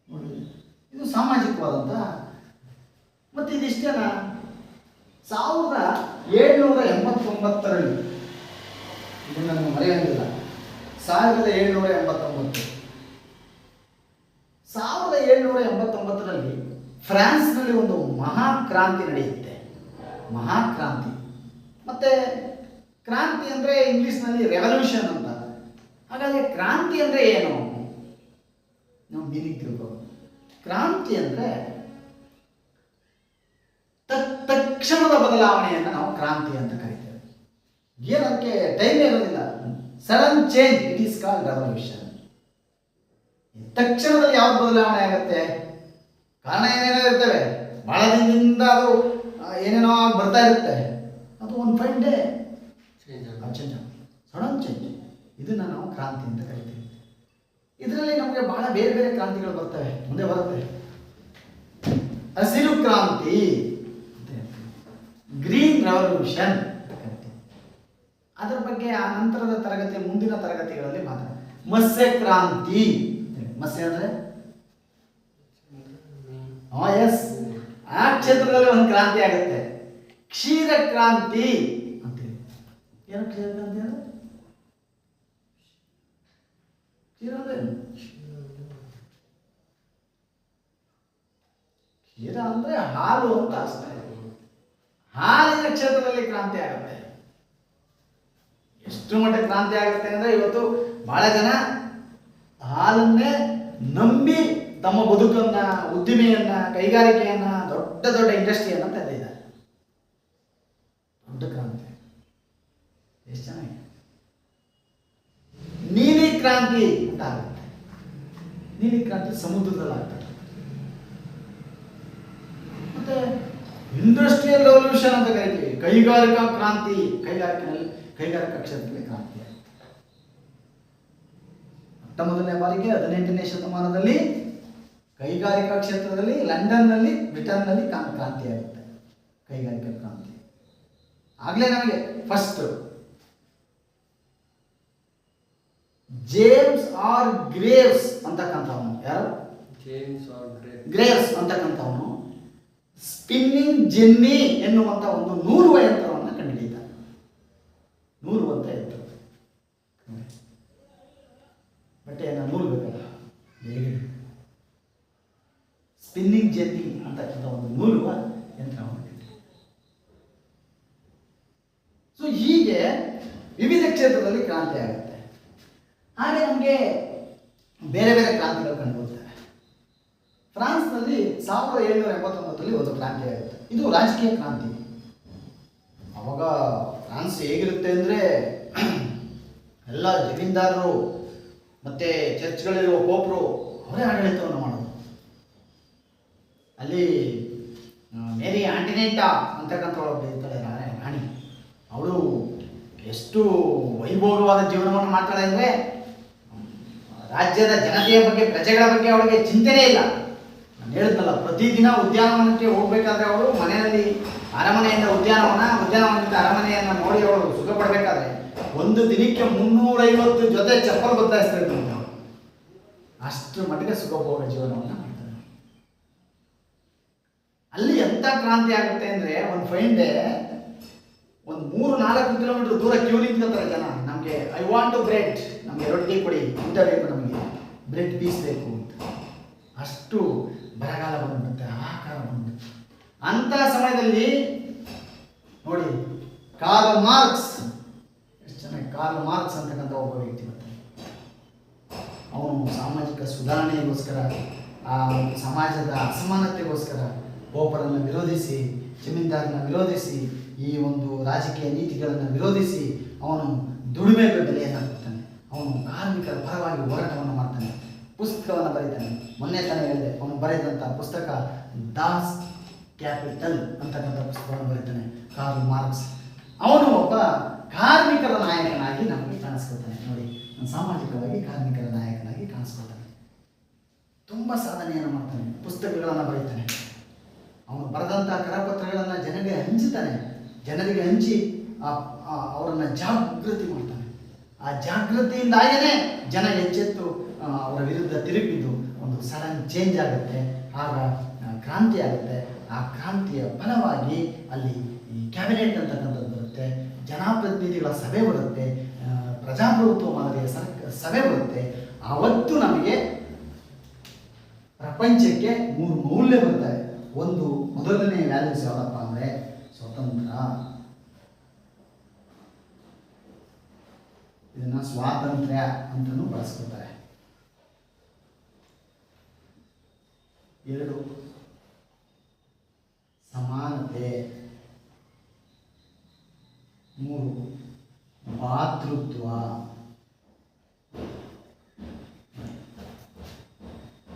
ನೋಡಿ. ಇದು ಸಾಮಾಜಿಕವಾದಂಥ. ಮತ್ತು ಇದಿಷ್ಟೇನ, 1789ರಲ್ಲಿ, ಇದನ್ನು ನನಗೆ ಮರೆಯೋಂಗಿಲ್ಲ, 1789ರಲ್ಲಿ ಫ್ರಾನ್ಸ್ನಲ್ಲಿ ಒಂದು ಮಹಾಕ್ರಾಂತಿ ನಡೆಯುತ್ತೆ. ಮಹಾಕ್ರಾಂತಿ ಮತ್ತು ಕ್ರಾಂತಿ ಅಂದರೆ ಇಂಗ್ಲೀಷ್ನಲ್ಲಿ ರೆವಲ್ಯೂಷನ್ ಅಂತ. ಹಾಗಾದರೆ ಕ್ರಾಂತಿ ಅಂದರೆ ಏನು? ನಾವು ಮೀನಿಂಗ್ ತಿಳ್ಕೋಬೇಕು. ಕ್ರಾಂತಿ ಅಂದರೆ ತಕ್ಷಣದ ಬದಲಾವಣೆಯನ್ನು ನಾವು ಕ್ರಾಂತಿ ಅಂತ ಕರಿತೇವೆ. ಏನಕ್ಕೆ ಟೈಮ್ ಇರೋದಿಲ್ಲ. Sudden change, it is called revolution. ತಕ್ಷಣದಲ್ಲಿ ಯಾವ್ದು ಬದಲಾವಣೆ ಆಗುತ್ತೆ? ಕಾರಣ ಏನೇನೋ ಇರ್ತವೆ, ಭಾಳ ದಿನದಿಂದ ಅದು ಏನೇನೋ ಬರ್ತಾ ಇರುತ್ತೆ. ಅದು ಒಂದು fine day change, sudden change. ಇದನ್ನು ನಾವು ಕ್ರಾಂತಿ ಅಂತ ಕರಿತೀವಿ. ಇದರಲ್ಲಿ ನಮಗೆ ಬಹಳ ಬೇರೆ ಬೇರೆ ಕ್ರಾಂತಿಗಳು ಬರ್ತವೆ, ಮುಂದೆ ಬರುತ್ತೆ. ಹಸಿರು ಕ್ರಾಂತಿ, ಗ್ರೀನ್ ರೆವಲ್ಯೂಷನ್ ಅಂತ ಕರಿತೀವಿ. ಅದರ ಬಗ್ಗೆ ಆ ನಂತರದ ತರಗತಿ, ಮುಂದಿನ ತರಗತಿಗಳಲ್ಲಿ ಮಾತ್ರ. ಮತ್ಸ್ಯ ಕ್ರಾಂತಿ, ಮತ್ಸ್ಯ ಅಂದರೆ ಎಸ್, ಆ ಕ್ಷೇತ್ರದಲ್ಲಿ ಒಂದು ಕ್ರಾಂತಿ ಆಗುತ್ತೆ. ಕ್ಷೀರ ಕ್ರಾಂತಿ ಅಂತೇಳಿ. ಏನು ಕ್ಷೀರ ಕ್ರಾಂತಿ ಅಂದರೆ? ಕ್ಷೀರ ಅಂದ್ರೆ ಕ್ಷೀರ ಅಂದರೆ ಹಾಲು ಅಂತ ಅಷ್ಟೇ. ಹಾಲಿನ ಕ್ಷೇತ್ರದಲ್ಲಿ ಕ್ರಾಂತಿ ಆಗುತ್ತೆ. ಎಷ್ಟು ಮಟ್ಟ ಕ್ರಾಂತಿ ಆಗುತ್ತೆ ಅಂದರೆ, ಇವತ್ತು ಬಹಳ ಜನ ಹಾಲನ್ನೇ ನಂಬಿ ತಮ್ಮ ಬದುಕನ್ನ, ಉದ್ದಿಮೆಯನ್ನ, ಕೈಗಾರಿಕೆಯನ್ನ, ದೊಡ್ಡ ದೊಡ್ಡ ಇಂಡಸ್ಟ್ರಿಯನ್ನ ತೆರೆದಿದ್ದಾರೆ. ದೊಡ್ಡ ಕ್ರಾಂತಿ. ಎಷ್ಟು ಚೆನ್ನಾಗಿ. ನೀಲಿ ಕ್ರಾಂತಿ ಅಂತ ಆಗುತ್ತೆ. ನೀಲಿ ಕ್ರಾಂತಿ ಸಮುದ್ರದಲ್ಲಿ ಆಗ್ತದೆ. ಮತ್ತೆ ಇಂಡಸ್ಟ್ರಿಯಲ್ ರೆವಲ್ಯೂಷನ್ ಅಂತ ಕರಿತೀವಿ. ಕೈಗಾರಿಕಾ ಕ್ರಾಂತಿ, ಕೈಗಾರಿಕಾ ಕ್ಷೇತ್ರದಲ್ಲಿ ಕ್ರಾಂತಿ ಆಗುತ್ತೆ. ಮೊದಲನೇ ಬಾರಿಗೆ 18ನೇ ಶತಮಾನದಲ್ಲಿ ಕೈಗಾರಿಕಾ ಕ್ಷೇತ್ರದಲ್ಲಿ ಲಂಡನ್ನಲ್ಲಿ ಬ್ರಿಟನ್ನಲ್ಲಿ ಕ್ರಾಂತಿ ಆಗುತ್ತೆ, ಕೈಗಾರಿಕಾ ಕ್ರಾಂತಿ. ಆಗಲೇ ನಮಗೆ ಫಸ್ಟ್ ಜೇಮ್ಸ್ ಆರ್ ಗ್ರೇವ್ಸ್ ಅಂತಕ್ಕಂಥವನು, ಯಾರು ಗ್ರೇವ್ಸ್ ಅಂತಕ್ಕಂಥವನು ಸ್ಪಿನ್ನಿಂಗ್ ಜೆನ್ನಿ ಎನ್ನುವಂಥ ಒಂದು ನೂಲುವ ಯಂತ್ರವನ್ನು ಕಂಡುಹಿಡಿಯುತ್ತಾನೆ. ನೂಲುವಂತ ಯಂತ್ರ, ಬಟ್ಟೆಯನ್ನು ನೂಲ್ಬೇಕಲ್ಲ ಹೇಗೆ, ಸ್ಪಿನ್ನಿಂಗ್ ಜೆನ್ನಿ ಅಂತಕ್ಕಂಥ ಒಂದು ನೂಲುವ ಯಂತ್ರವನ್ನು. ಸೊ ಹೀಗೆ ವಿವಿಧ ಕ್ಷೇತ್ರದಲ್ಲಿ ಕ್ರಾಂತಿ ಆಗುತ್ತೆ. ಹಾಗೆ ನಮಗೆ ಬೇರೆ ಬೇರೆ ಕ್ರಾಂತಿಗಳು ಕಂಡುಬರ್ತವೆ. ಫ್ರಾನ್ಸ್ನಲ್ಲಿ 1789 ಒಂದು ಕ್ರಾಂತಿ ಆಗುತ್ತೆ. ಇದು ರಾಜಕೀಯ ಕ್ರಾಂತಿ. ಅವಾಗ ಫ್ರಾನ್ಸ್ ಹೇಗಿರುತ್ತೆ ಅಂದರೆ ಎಲ್ಲ ಜಮೀನ್ದಾರರು ಮತ್ತು ಚರ್ಚ್ಗಳಿರುವ ಪೋಪ್ರು ಅವರೇ ಆಡಳಿತವನ್ನು ಮಾಡೋದು. ಅಲ್ಲಿ ಮೇರಿ ಆಂಟಿನೇಟಾ ಅಂತಕ್ಕಂಥ ಒಳಗೆ ಇರ್ತಾಳೆ ರಾಣಿ. ಅವಳು ಎಷ್ಟು ವೈಭೋಗವಾದ ಜೀವನವನ್ನು ಮಾಡ್ತಾಳೆ ಅಂದರೆ ರಾಜ್ಯದ ಜನತೆಯ ಬಗ್ಗೆ, ಪ್ರಜೆಗಳ ಬಗ್ಗೆ ಅವಳಿಗೆ ಚಿಂತನೆ ಇಲ್ಲ. ನಾನು ಹೇಳಿದ್ನಲ್ಲ, ಪ್ರತಿದಿನ ಉದ್ಯಾನವನಕ್ಕೆ ಹೋಗ್ಬೇಕಾದ್ರೆ ಅವಳು ಮನೆಯಲ್ಲಿ ಅರಮನೆಯಿಂದ ಉದ್ಯಾನವನದಿಂದ ಅರಮನೆಯನ್ನು ನೋಡಿ ಅವಳು ಸುಖ ಪಡಬೇಕಾದ್ರೆ ಒಂದು ದಿನಕ್ಕೆ 350 ಜೊತೆ ಚಪ್ಪಲ್ ಬದಲಾಯಿಸ್ತಾ ಇದ್ದರು. ಅಷ್ಟು ಮಟ್ಟಿಗೆ ಸುಖಭೋಗ ಜೀವನವನ್ನು ಮಾಡ್ತಾರೆ. ಅಲ್ಲಿ ಎಂಥ ಕ್ರಾಂತಿ ಆಗುತ್ತೆ ಅಂದರೆ ಒಂದು ಫೈನ್ ಡೇ ಒಂದು 3-4 ಕಿಲೋಮೀಟರ್ ದೂರ ಕ್ಯೂ ನಿಂತ್ಕೊತಾರೆ ಜನ. ನಮಗೆ ಐ ವಾಂಟ್ ಟು ಬ್ರೆಡ್, ನಮಗೆ ರೊಟ್ಟಿ ಕೊಡಿ, ಊಟ ಬೇಕು, ನಮಗೆ ಬ್ರೆಡ್ ಪೀಸ್ ಬೇಕು ಅಂತ. ಅಷ್ಟು ಬರಗಾಲ ಬಂದ್ಬಿಡುತ್ತೆ, ಆಹಾಕಾರ ಬಂದ್ಬಿಡುತ್ತೆ. ಅಂಥ ಸಮಯದಲ್ಲಿ ನೋಡಿ ಕಾರ್ಲ್ ಮಾರ್ಕ್ಸ್, ಎಷ್ಟು ಚೆನ್ನಾಗಿ ಕಾರ್ಲ್ ಮಾರ್ಕ್ಸ್ ಅಂತಕ್ಕಂಥ ಒಬ್ಬ ವ್ಯಕ್ತಿ ಬರ್ತಾನೆ. ಅವನು ಸಾಮಾಜಿಕ ಸುಧಾರಣೆಗೋಸ್ಕರ, ಆ ಸಮಾಜದ ಅಸಮಾನತೆಗೋಸ್ಕರ ಪೋಪರನ್ನು ವಿರೋಧಿಸಿ, ಜಮೀನ್ದಾರನ ವಿರೋಧಿಸಿ, ಈ ಒಂದು ರಾಜಕೀಯ ನೀತಿಗಳನ್ನು ವಿರೋಧಿಸಿ ಅವನು ದುಡಿಮೆಗೆ ಬೆಲೆಯನ್ನು ಕೊಡ್ತಾನೆ. ಅವನು ಕಾರ್ಮಿಕರ ಪರವಾಗಿ ಹೋರಾಟವನ್ನು ಮಾಡ್ತಾನೆ, ಪುಸ್ತಕವನ್ನು ಬರೀತಾನೆ. ಮೊನ್ನೆ ತಾನೇ ಹೇಳಿದೆ, ಅವನು ಬರೆದಂಥ ಪುಸ್ತಕ ದಾಸ್ ಕ್ಯಾಪಿಟಲ್ ಅಂತಕ್ಕಂಥ ಪುಸ್ತಕವನ್ನು ಬರೀತಾನೆ ಕಾರ್ಲ್ ಮಾರ್ಕ್ಸ್. ಅವನು ಒಬ್ಬ ಕಾರ್ಮಿಕರ ನಾಯಕನಾಗಿ ನಮಗೆ ಕಾಣಿಸ್ಕೊಳ್ತಾನೆ. ನೋಡಿ, ಸಾಮಾಜಿಕವಾಗಿ ಕಾರ್ಮಿಕರ ನಾಯಕನಾಗಿ ಕಾಣಿಸ್ಕೊಳ್ತಾನೆ. ತುಂಬ ಸಾಧನೆಯನ್ನು ಮಾಡ್ತಾನೆ, ಪುಸ್ತಕಗಳನ್ನು ಬರೀತಾನೆ. ಅವನು ಬರೆದಂಥ ಕರಪತ್ರಗಳನ್ನು ಜನರಿಗೆ ಹಂಚುತ್ತಾನೆ. ಜನರಿಗೆ ಹಂಚಿ ಅವರನ್ನು ಜಾಗೃತಿ ಮಾಡ್ತಾನೆ. ಆ ಜಾಗೃತಿಯಿಂದಾಗೇ ಜನ ಎಚ್ಚೆತ್ತು ಅವರ ವಿರುದ್ಧ ತಿರುಗಿದ್ದು ಒಂದು ಸಡನ್ ಚೇಂಜ್ ಆಗುತ್ತೆ. ಆಗ ಕ್ರಾಂತಿ ಆಗುತ್ತೆ. ಆ ಕ್ರಾಂತಿಯ ಫಲವಾಗಿ ಅಲ್ಲಿ ಈ ಕ್ಯಾಬಿನೆಟ್ ಅಂತಕ್ಕಂಥದ್ದು ಬರುತ್ತೆ, ಜನಪ್ರತಿನಿಧಿಗಳ ಸಭೆ ಬರುತ್ತೆ, ಪ್ರಜಾಪ್ರಭುತ್ವ ಮಾದರಿಯ ಸಭೆ ಬರುತ್ತೆ. ಆವತ್ತು ನಮಗೆ ಪ್ರಪಂಚಕ್ಕೆ 3 ಮೌಲ್ಯ ಬರ್ತವೆ. ಒಂದು ಮೊದಲನೇ ವ್ಯಾಲ್ಯೂಸ್ ಯಾವುದಪ್ಪ ಅಂದರೆ ಸ್ವತಂತ್ರ. ಇದನ್ನು ಸ್ವಾತಂತ್ರ್ಯ ಅಂತಲೂ ಬಳಸ್ಕೊಳ್ತಾರೆ. 2 ಸಮಾನತೆ. 3 ಭಾತೃತ್ವ.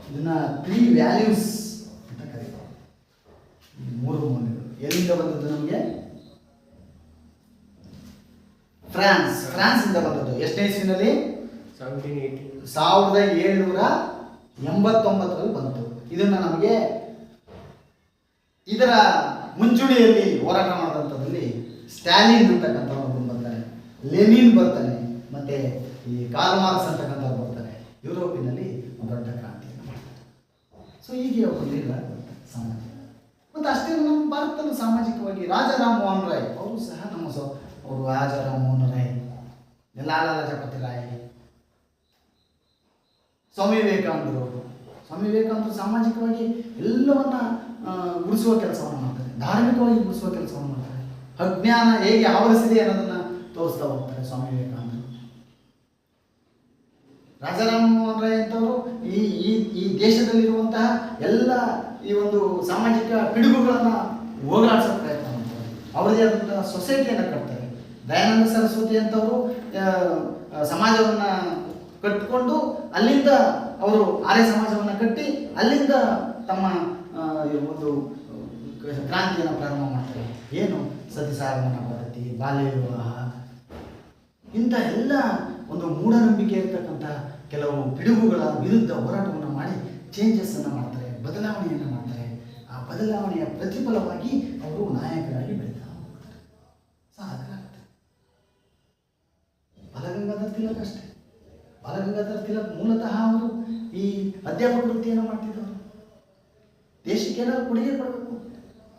ಇದನ್ನ 3 ವ್ಯಾಲ್ಯೂಸ್ ಅಂತ ಕರೀತಾರೆ. 3 ಮೌಲ್ಯಗಳು ಎಲ್ಲಿಂದ ಬಂದದ್ದು ನಮಗೆ? ಫ್ರಾನ್ಸ್ ಇಂದ ಬಂದದ್ದು. ಎಷ್ಟನೇ ಇಸ್ವಿನಲ್ಲಿ? 1789ರಲ್ಲಿ ಬಂತು. ಇದನ್ನ ನಮಗೆ ಇದರ ಮುಂಚೂಣಿಯಲ್ಲಿ ಹೋರಾಟ ಮಾಡಿದಂಥದ್ದಲ್ಲಿ ಸ್ಟಾಲಿನ್ ಅಂತಕ್ಕಂಥವ್ರು ಬರ್ತಾನೆ, ಲೆನಿನ್ ಬರ್ತಾನೆ, ಮತ್ತೆ ಈ ಕಾರ್ಲ್ ಮಾರ್ಕ್ಸ್ ಅಂತಕ್ಕಂಥವ್ರು ಬರ್ತಾರೆ. ಯುರೋಪಿನಲ್ಲಿ ಒಂದು ದೊಡ್ಡ ಕ್ರಾಂತಿಯನ್ನು ಮಾಡ್ತಾರೆ. ಸೊ ಹೀಗೆ ಒಬ್ಬ ಲೀಡರ್ ಸಮಾಜ. ಮತ್ತು ಅಷ್ಟೇ ನಮ್ಮ ಭಾರತದಲ್ಲೂ ಸಾಮಾಜಿಕವಾಗಿ ರಾಜಾ ರಾಮ್ ಮೋಹನ್ ರಾಯ್ ಅವರು ಸಹ ನಮ್ಮ ಅವರು ರಾಜಾ ರಾಮ್ ಮೋಹನ್ ರಾಯ್, ಲಾಲಾ ಲಜಪತಿ ರಾಯ್, ಸ್ವಾಮಿ ವಿವೇಕಾನಂದರು ಸಾಮಾಜಿಕವಾಗಿ ಎಲ್ಲವನ್ನ ಗುಡಿಸುವ ಕೆಲಸವನ್ನು ಮಾಡ್ತಾರೆ, ಧಾರ್ಮಿಕವಾಗಿ ಗುಡಿಸುವ ಕೆಲಸವನ್ನು ಮಾಡ್ತಾರೆ. ಅಜ್ಞಾನ ಹೇಗೆ ಆವರಿಸಿದೆ ಅನ್ನೋದನ್ನ ತೋರಿಸ್ತಾ ಹೋಗ್ತಾರೆ ಸ್ವಾಮಿ ವಿವೇಕಾನಂದರು. ರಾಜಾರಾಮ್ ಮೋಹನ್ ರಾಯ್ ಅಂತವರು ಈ ದೇಶದಲ್ಲಿರುವಂತಹ ಎಲ್ಲ ಈ ಒಂದು ಸಾಮಾಜಿಕ ಪಿಡುಗುಗಳನ್ನು ಹೋಗಲಾಡಿಸೋ ಪ್ರಯತ್ನ ಮಾಡ್ತಾರೆ. ಅವರದೇ ಆದಂತಹ ಸೊಸೈಟಿಯನ್ನು ಕಟ್ತಾರೆ. ದಯಾನಂದ ಸರಸ್ವತಿ ಅಂತವರು ಸಮಾಜವನ್ನು ಕಟ್ಟಿಕೊಂಡು ಅಲ್ಲಿಂದ ಅವರು ಆರ್ಯ ಸಮಾಜವನ್ನು ಕಟ್ಟಿ ಅಲ್ಲಿಂದ ತಮ್ಮ ಒಂದು ಕ್ರಾಂತಿಯನ್ನು ಪ್ರಾರಂಭ ಮಾಡ್ತಾರೆ. ಏನು ಸತಿಸಾಗಮನ ಪದ್ಧತಿ, ಬಾಲ್ಯ ವಿವಾಹ, ಇಂಥ ಎಲ್ಲ ಒಂದು ಮೂಢನಂಬಿಕೆ ಇರತಕ್ಕಂಥ ಕೆಲವು ಪಿಡುಗುಗಳ ವಿರುದ್ಧ ಹೋರಾಟವನ್ನು ಮಾಡಿ ಚೇಂಜಸ್ಸನ್ನು ಮಾಡ್ತಾರೆ, ಬದಲಾವಣೆಯನ್ನು ಮಾಡ್ತಾರೆ. ಆ ಬದಲಾವಣೆಯ ಪ್ರತಿಫಲವಾಗಿ ಅವರು ನಾಯಕರಾಗಿ ಬೆಳೀತಾ ಹೋಗ್ತಾರೆ, ಸಾಧಕರಾಗ್ತಾರೆ. ಬಾಲಗಂಗಾಧರ ತಿಲಕ್ ಅಷ್ಟೇ. ಬಾಲಗಂಗಾಧರ ತಿಲಕ್ ಮೂಲತಃ ಅವರು ಈ ಅಧ್ಯಾಪಕ ವೃತ್ತಿಯನ್ನು ಮಾಡ್ತಿದ್ದವರು. ದೇಶಕ್ಕೆ ಏನಾದರೂ ಕೊಡುಗೆ ಕೊಡಬೇಕು,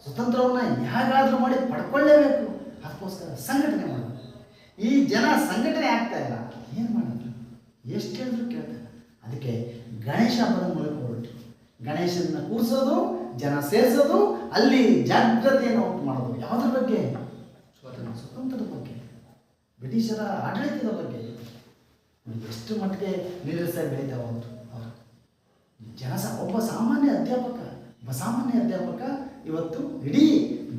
ಸ್ವತಂತ್ರವನ್ನು ಹೇಗಾದರೂ ಮಾಡಿ ಪಡ್ಕೊಳ್ಳೇಬೇಕು, ಅದಕ್ಕೋಸ್ಕರ ಸಂಘಟನೆ ಮಾಡಬೇಕು. ಈ ಜನ ಸಂಘಟನೆ ಆಗ್ತಾ ಇಲ್ಲ, ಏನು ಮಾಡೋದು, ಎಷ್ಟು ಹೇಳಿದ್ರು ಕೇಳ್ತಾರೆ. ಅದಕ್ಕೆ ಗಣೇಶ ಹಬ್ಬದ ಮೂಲಕ ಹೊರಟು ಗಣೇಶನ ಕೂರಿಸೋದು, ಜನ ಸೇರಿಸೋದು, ಅಲ್ಲಿ ಜಾಗೃತಿಯನ್ನು ಉಂಟು ಮಾಡೋದು. ಯಾವುದ್ರ ಬಗ್ಗೆ? ಸ್ವತಂತ್ರದ ಬಗ್ಗೆ, ಬ್ರಿಟಿಷರ ಆಡಳಿತದ ಬಗ್ಗೆ. ಎಷ್ಟು ಮಟ್ಟಿಗೆ ನಿರ್ವಹಿಸಿ ಬೆಳೀತಾವ ಅವರು. ಒಬ್ಬ ಸಾಮಾನ್ಯ ಅಧ್ಯಾಪಕ ಇವತ್ತು ಇಡೀ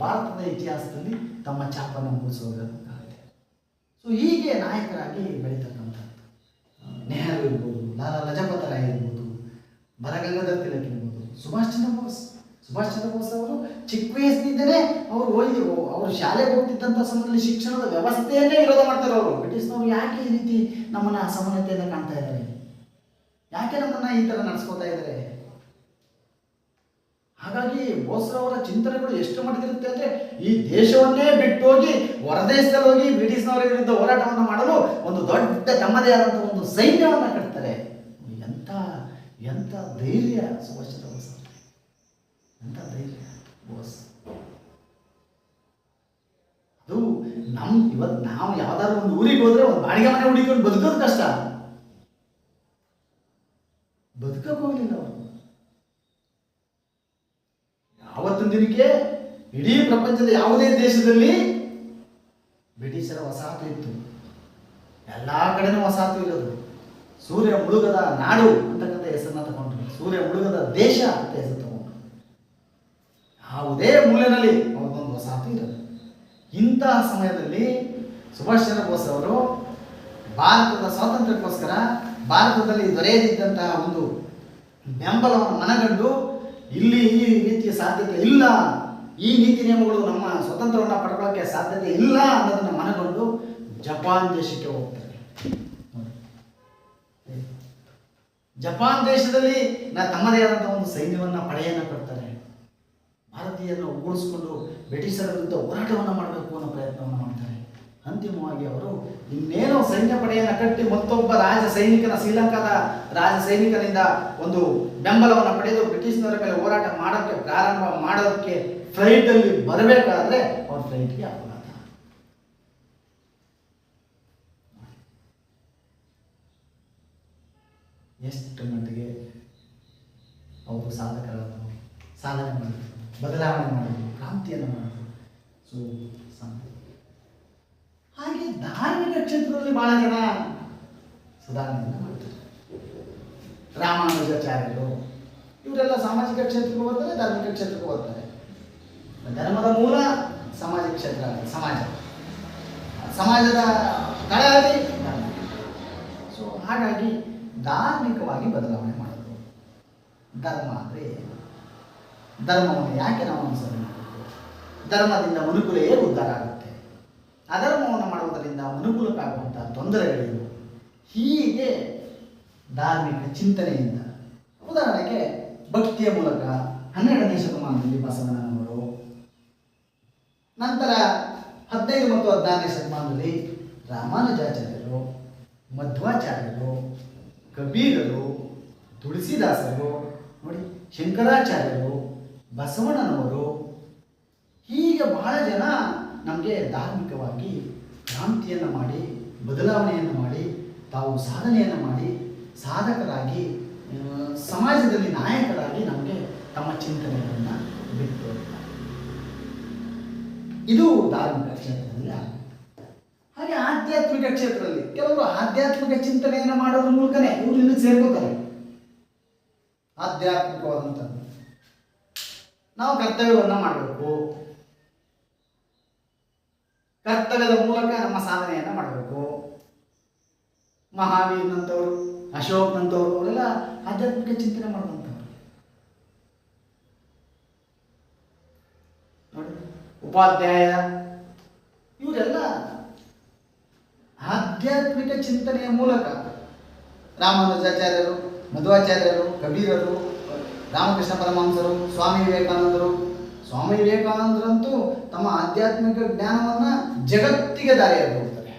ಭಾರತದ ಇತಿಹಾಸದಲ್ಲಿ ತಮ್ಮ ಛಾಪನ್ನು ಮೂಡಿಸೋದಾಗುತ್ತೆ. ಸೊ ಹೀಗೆ ನಾಯಕರಾಗಿ ಬೆಳೀತಕ್ಕಂಥದ್ದು ನೆಹರು ಇರ್ಬೋದು, ಲಾಲಾ ಲಜಪತ್ ರಾಯ್ ಇರ್ಬೋದು, ಬಾಲಗಂಗಾಧರ ತಿಲಕ್ ಇರ್ಬೋದು, ಸುಭಾಷ್ ಚಂದ್ರ ಬೋಸ್ ಅವರು ಚಿಕ್ಕ ವಯಸ್ಸಿನಿಂದಲೇ ಅವರು ಶಾಲೆಗೆ ಹೋಗ್ತಿದ್ದಂಥ ಸಮಯದಲ್ಲಿ ಶಿಕ್ಷಣದ ವ್ಯವಸ್ಥೆಯನ್ನೇ ವಿರೋಧ ಮಾಡ್ತಾರೆ. ಅವರು ಬ್ರಿಟಿಷ್ನವರು ಯಾಕೆ ಈ ರೀತಿ ನಮ್ಮನ್ನು ಅಸಮಾನತೆಯನ್ನು ಕಾಣ್ತಾ ಇದ್ದಾರೆ, ಯಾಕೆ ನಮ್ಮನ್ನು ಈ ಥರ ನಡೆಸ್ಕೋತಾ ಇದ್ದಾರೆ? ಹಾಗಾಗಿ ಬೋಸ್ರವರ ಚಿಂತನೆಗಳು ಎಷ್ಟು ಮಟ್ಟಿಗಿರುತ್ತೆ ಅಂದರೆ, ಈ ದೇಶವನ್ನೇ ಬಿಟ್ಟು ಹೋಗಿ ಹೊರದೇಶದಲ್ಲಿ ಹೋಗಿ ಬ್ರಿಟಿಷ್ನವರ ವಿರುದ್ಧ ಹೋರಾಟವನ್ನು ಮಾಡಲು ಒಂದು ದೊಡ್ಡ ತಮ್ಮದೇ ಆದಂಥ ಒಂದು ಸೈನ್ಯವನ್ನು ಕಟ್ತಾರೆ. ಎಂಥ ಧೈರ್ಯ ಸುಭಾಷ್ ಚಂದ್ರ ಬೋಸ್, ಎಂಥ ಧೈರ್ಯ ಬೋಸ್. ಅದು ಇವತ್ತು ನಾವು ಯಾವ್ದಾದ್ರು ಒಂದು ಊರಿಗೆ ಹೋದ್ರೆ ಒಂದು ಬಾಡಿಗೆ ಮನೆ ಹುಡುಕೊಂಡು ಬದುಕೋದು ಕಷ್ಟ, ಬದುಕಕ್ಕೆ ಹೋಗಲಿಲ್ಲ ಅವರು. ಆವತ್ತಿನ ದಿನಕ್ಕೆ ಇಡೀ ಪ್ರಪಂಚದ ಯಾವುದೇ ದೇಶದಲ್ಲಿ ಬ್ರಿಟಿಷರ ವಸಾಹತು ಇತ್ತು, ಎಲ್ಲ ಕಡೆನೂ ವಸಾಹತು ಇರೋದು. ಸೂರ್ಯ ಮುಳುಗದ ನಾಡು ಅಂತಕ್ಕಂಥ ಹೆಸರನ್ನ ತಗೊಂಡ್ರು, ಸೂರ್ಯ ಮುಳುಗದ ದೇಶ ಅಂತ ಹೆಸರು ತಗೊಂಡ್ರು. ಯಾವುದೇ ಮೂಲೆಯಲ್ಲಿ ಅವ್ರದ್ದೊಂದು ವಸಾಹತು ಇರೋದು. ಇಂತಹ ಸಮಯದಲ್ಲಿ ಸುಭಾಷ್ ಚಂದ್ರ ಬೋಸ್ ಅವರು ಭಾರತದ ಸ್ವಾತಂತ್ರ್ಯಕ್ಕೋಸ್ಕರ ಭಾರತದಲ್ಲಿ ದೊರೆಯದಿದ್ದಂತಹ ಒಂದು ಬೆಂಬಲವನ್ನು ಮನಗಂಡು, ಇಲ್ಲಿ ಈ ರೀತಿಯ ಸಾಧ್ಯತೆ ಇಲ್ಲ, ಈ ನೀತಿ ನಿಯಮಗಳು ನಮ್ಮ ಸ್ವತಂತ್ರವನ್ನು ಪಡ್ಕೊಳ್ಳೋಕ್ಕೆ ಸಾಧ್ಯತೆ ಇಲ್ಲ ಅನ್ನೋದನ್ನು ಮನಗೊಂಡು ಜಪಾನ್ ದೇಶಕ್ಕೆ ಹೋಗ್ತಾರೆ. ಜಪಾನ್ ದೇಶದಲ್ಲಿ ತಮ್ಮದೇ ಆದಂಥ ಒಂದು ಸೈನ್ಯವನ್ನು ಪಡೆಯನ್ನು ಕಟ್ತಾರೆ. ಭಾರತೀಯರನ್ನು ಒಗ್ಗೂಡಿಸಿಕೊಂಡು ಬ್ರಿಟಿಷರ ವಿರುದ್ಧ ಹೋರಾಟವನ್ನು ಮಾಡಬೇಕು ಅನ್ನೋ ಪ್ರಯತ್ನವನ್ನು ಮಾಡ್ತಾರೆ. ಅಂತಿಮವಾಗಿ ಅವರು ಇನ್ನೇನೋ ಸೈನ್ಯ ಪಡೆಯನ್ನು ಕಟ್ಟಿ ಮತ್ತೊಬ್ಬ ಶ್ರೀಲಂಕಾದ ರಾಜ ಸೈನಿಕನಿಂದ ಒಂದು ಬೆಂಬಲವನ್ನು ಪಡೆದು ಬ್ರಿಟಿಷ್ನವರ ಮೇಲೆ ಹೋರಾಟ ಮಾಡೋಕ್ಕೆ ಪ್ರಾರಂಭ ಮಾಡೋದಕ್ಕೆ ಫ್ಲೈಟಲ್ಲಿ ಬರಬೇಕಾದ್ರೆ ಅವ್ರ ಫ್ಲೈಟ್ಗೆ ಅಪಘಾತ. ಎಷ್ಟು ಮಟ್ಟಿಗೆ ಅವರು ಸಾಧನೆ ಮಾಡಿದ್ರು, ಬದಲಾವಣೆ ಮಾಡಿದ್ರು, ಕ್ರಾಂತಿಯನ್ನು ಮಾಡಿದ್ರು. ಸೊ ಹಾಗೆ ಧಾರ್ಮಿಕ ಕ್ಷೇತ್ರದಲ್ಲಿ ಬಹಳ ಜನ ಸುಧಾರಣೆಯನ್ನು ಮಾಡ್ತಾರೆ. ರಾಮಾನುಜಾಚಾರ್ಯರು ಇವರೆಲ್ಲ ಸಾಮಾಜಿಕ ಕ್ಷೇತ್ರಕ್ಕೂ ಬರ್ತಾರೆ, ಧಾರ್ಮಿಕ ಕ್ಷೇತ್ರಕ್ಕೂ ಬರ್ತಾರೆ. ಧರ್ಮದ ಮೂಲ ಸಾಮಾಜಿಕ ಕ್ಷೇತ್ರ, ಸಮಾಜದ ತಳಹದಿ ಧರ್ಮ. ಸೊ ಹಾಗಾಗಿ ಧಾರ್ಮಿಕವಾಗಿ ಬದಲಾವಣೆ ಮಾಡೋದು. ಧರ್ಮ ಅಂದರೆ ಧರ್ಮವನ್ನು ಯಾಕೆ ನಾವು ಅನುಸರಣೆ ಮಾಡಬೇಕು? ಧರ್ಮದಿಂದ ಮನುಕುಲವೇ ಉದ್ಧಾರ ಆಗುತ್ತೆ, ಅಧರ್ಮವನ್ನು ಮಾಡುವುದರಿಂದ ಮನುಕುಲಕ್ಕಾಗುವಂಥ ತೊಂದರೆಗಳಿವೆ. ಹೀಗೆ ಧಾರ್ಮಿಕ ಚಿಂತನೆಯಿಂದ, ಉದಾಹರಣೆಗೆ ಭಕ್ತಿಯ ಮೂಲಕ 12ನೇ ಶತಮಾನದಲ್ಲಿ ಬಸವಣ್ಣನವರು, ನಂತರ 15 ಮತ್ತು 16ನೇ ಶತಮಾನದಲ್ಲಿ ರಾಮಾನುಜಾಚಾರ್ಯರು, ಮಧ್ವಾಚಾರ್ಯರು, ಕಬೀರರು, ತುಳಸಿದಾಸರು, ನೋಡಿ ಶಂಕರಾಚಾರ್ಯರು, ಬಸವಣ್ಣನವರು, ಹೀಗೆ ಬಹಳ ಜನ ನಮಗೆ ಧಾರ್ಮಿಕವಾಗಿ ಕ್ರಾಂತಿಯನ್ನು ಮಾಡಿ, ಬದಲಾವಣೆಯನ್ನು ಮಾಡಿ, ತಾವು ಸಾಧನೆಯನ್ನು ಮಾಡಿ, ಸಾಧಕರಾಗಿ, ಸಮಾಜದಲ್ಲಿ ನಾಯಕರಾಗಿ ನಮಗೆ ತಮ್ಮ ಚಿಂತನೆಗಳನ್ನು ಬಿಟ್ಟು. ಇದು ಧಾರ್ಮಿಕ ಕ್ಷೇತ್ರದಲ್ಲಿ ಆಗುತ್ತೆ. ಹಾಗೆ ಆಧ್ಯಾತ್ಮಿಕ ಕ್ಷೇತ್ರದಲ್ಲಿ ಕೆಲವರು ಆಧ್ಯಾತ್ಮಿಕ ಚಿಂತನೆಯನ್ನು ಮಾಡೋದ್ರ ಮೂಲಕನೇ ಇವರು ಇಲ್ಲಿಗೆ ಸೇರ್ಕೋತಾರೆ. ಆಧ್ಯಾತ್ಮಿಕವಾದಂಥದ್ದು ನಾವು ಕರ್ತವ್ಯವನ್ನು ಮಾಡಬೇಕು, ಕರ್ತವ್ಯದ ಮೂಲಕ ನಮ್ಮ ಸಾಧನೆಯನ್ನು ಮಾಡಬೇಕು. ಮಹಾವೀರ್ನಂಥವ್ರು, ಅಶೋಕ್ನಂಥವ್ರು ಅವರೆಲ್ಲ ಆಧ್ಯಾತ್ಮಿಕ ಚಿಂತನೆ ಮಾಡುವಂಥವ್ರು. ನೋಡಿ ಉಪಾಧ್ಯಾಯ, ಇವರೆಲ್ಲ ಆಧ್ಯಾತ್ಮಿಕ ಚಿಂತನೆಯ ಮೂಲಕ ರಾಮಾನುಜಾಚಾರ್ಯರು, ಮಧ್ವಾಚಾರ್ಯರು, ಕಬೀರರು, ರಾಮಕೃಷ್ಣ ಪರಮಹಂಸರು, ಸ್ವಾಮಿ ವಿವೇಕಾನಂದರು. ಸ್ವಾಮಿ ವಿವೇಕಾನಂದರಂತೂ ತಮ್ಮ ಆಧ್ಯಾತ್ಮಿಕ ಜ್ಞಾನವನ್ನ ಜಗತ್ತಿಗೆ ದಾರಿ ಹೇಳ್ತಾರೆ.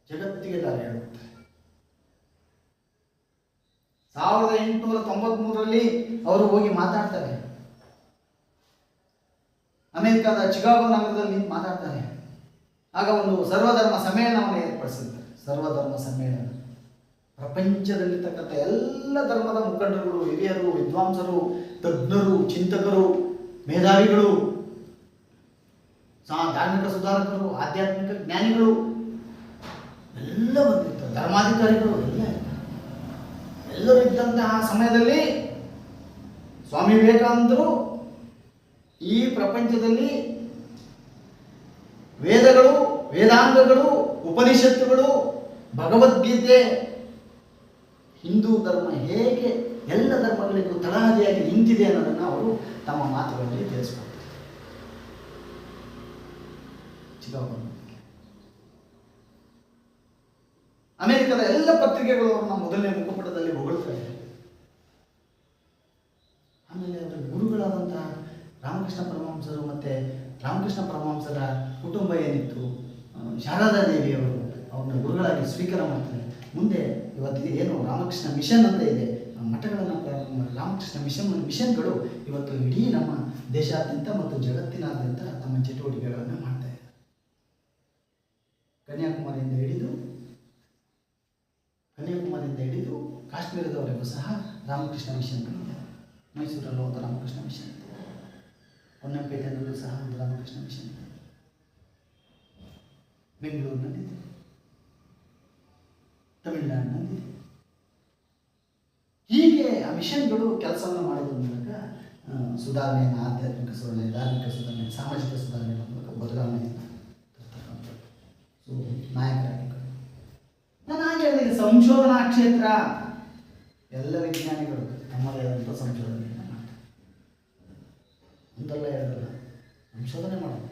ಜಗತ್ತಿಗೆ ದಾರಿ ಹೇಳ್ತಾರೆ. 1893ರಲ್ಲಿ ಅವರು ಹೋಗಿ ಮಾತಾಡ್ತಾರೆ. ಅಮೆರಿಕದ ಚಿಕಾಗೋ ನಗರದಲ್ಲಿ ಮಾತಾಡ್ತಾರೆ. ಆಗ ಒಂದು ಸರ್ವಧರ್ಮ ಸಮ್ಮೇಳನವನ್ನು ಏರ್ಪಡಿಸಿದ್ದಾರೆ. ಸರ್ವಧರ್ಮ ಸಮ್ಮೇಳನ ಪ್ರಪಂಚದಲ್ಲಿರ್ತಕ್ಕಂಥ ಎಲ್ಲ ಧರ್ಮದ ಮುಖಂಡರುಗಳು, ಹಿರಿಯರು, ವಿದ್ವಾಂಸರು, ತಜ್ಞರು, ಚಿಂತಕರು, ಮೇಧಾವಿಗಳು, ಧಾರ್ಮಿಕ ಸುಧಾರಕರು, ಆಧ್ಯಾತ್ಮಿಕ ಜ್ಞಾನಿಗಳು ಎಲ್ಲ ಬಂದಿರ್ತಾರೆ. ಧರ್ಮಾಧಿಕಾರಿಗಳು ಎಲ್ಲರೂ ಇದ್ದಂತಹ ಸಮಯದಲ್ಲಿ ಸ್ವಾಮಿ ವಿವೇಕಾನಂದರು ಈ ಪ್ರಪಂಚದಲ್ಲಿ ವೇದಗಳು, ವೇದಾಂಗಗಳು, ಉಪನಿಷತ್ತುಗಳು, ಭಗವದ್ಗೀತೆ, ಹಿಂದೂ ಧರ್ಮ ಹೇಗೆ ಎಲ್ಲ ಧರ್ಮಗಳಿಗೂ ತಳಹದಿಯಾಗಿ ನಿಂತಿದೆ ಅನ್ನೋದನ್ನು ಅವರು ತಮ್ಮ ಮಾತುಗಳಲ್ಲಿ ತಿಳಿಸ್ಕೊಡ್ತಾರೆ. ಚಿಕಾಗೋ ಅಮೆರಿಕದ ಎಲ್ಲ ಪತ್ರಿಕೆಗಳು ಅವರನ್ನ ಮೊದಲನೇ ಮುಖಪಟದಲ್ಲಿ ಹೊಗಳ್ತಾರೆ. ಆಮೇಲೆ ಅವರ ಗುರುಗಳಾದಂತಹ ರಾಮಕೃಷ್ಣ ಪರಮಹಂಸರು ಮತ್ತೆ ರಾಮಕೃಷ್ಣ ಪರಮಹಂಸರ ಕುಟುಂಬ ಏನಿತ್ತು, ಶಾರದಾ ದೇವಿಯವರು ಅವ್ರನ್ನ ಗುರುಗಳಾಗಿ ಸ್ವೀಕಾರ ಮಾಡ್ತಾರೆ. ಮುಂದೆ ಇವತ್ತಿಗೆ ಏನು ರಾಮಕೃಷ್ಣ ಮಿಷನ್ ಅಂತ ಇದೆ, ಮಠಗಳನ್ನು ರಾಮಕೃಷ್ಣ ಮಿಷನ್ಗಳು ಇವತ್ತು ಇಡೀ ನಮ್ಮ ದೇಶಾದ್ಯಂತ ಮತ್ತು ಜಗತ್ತಿನಾದ್ಯಂತ ತಮ್ಮ ಚಟುವಟಿಕೆಗಳನ್ನು ಮಾಡ್ತಾ ಇದ್ದಾರೆ. ಕನ್ಯಾಕುಮಾರಿಯಿಂದ ಹಿಡಿದು ಕಾಶ್ಮೀರದವರೆಗೂ ಸಹ ರಾಮಕೃಷ್ಣ ಮಿಷನ್ಗಳಿದೆ. ಮೈಸೂರಲ್ಲಿ ಒಂದು ರಾಮಕೃಷ್ಣ ಮಿಷನ್ ಇದೆ, ಹೊನ್ನಂಪೇಟೆಯಲ್ಲೂ ಸಹ ಒಂದು ರಾಮಕೃಷ್ಣ ಮಿಷನ್ ಇದೆ, ಬೆಂಗಳೂರಿನಲ್ಲಿದೆ, ತಮಿಳುನಾಡಿನಲ್ಲಿದೆ. ಹೀಗೆ ಆ ಮಿಷನ್ಗಳು ಕೆಲಸವನ್ನು ಮಾಡೋದ್ರ ಮೂಲಕ ಸುಧಾರಣೆಯನ್ನು, ಆಧ್ಯಾತ್ಮಿಕ ಸುಧಾರಣೆ, ಧಾರ್ಮಿಕ ಸುಧಾರಣೆ, ಸಾಮಾಜಿಕ ಸುಧಾರಣೆ ಮೂಲಕ ಬದಲಾವಣೆಯನ್ನು ತರ್ತಕ್ಕಂಥದ್ದು. ಸೊ ನಾಯಕರಾಗಿ ನಾನು ಹಾಗೆ ಹೇಳಿದೆ, ಸಂಶೋಧನಾ ಕ್ಷೇತ್ರ ಎಲ್ಲ ವಿಜ್ಞಾನಿಗಳು ತಮ್ಮದೇ ಆದಂಥ ಸಂಶೋಧನೆಯನ್ನು ಮಾಡ್ತಾರೆ. ಒಂದಲ್ಲ ಎರಡಲ್ಲ, ಸಂಶೋಧನೆ ಮಾಡೋದು,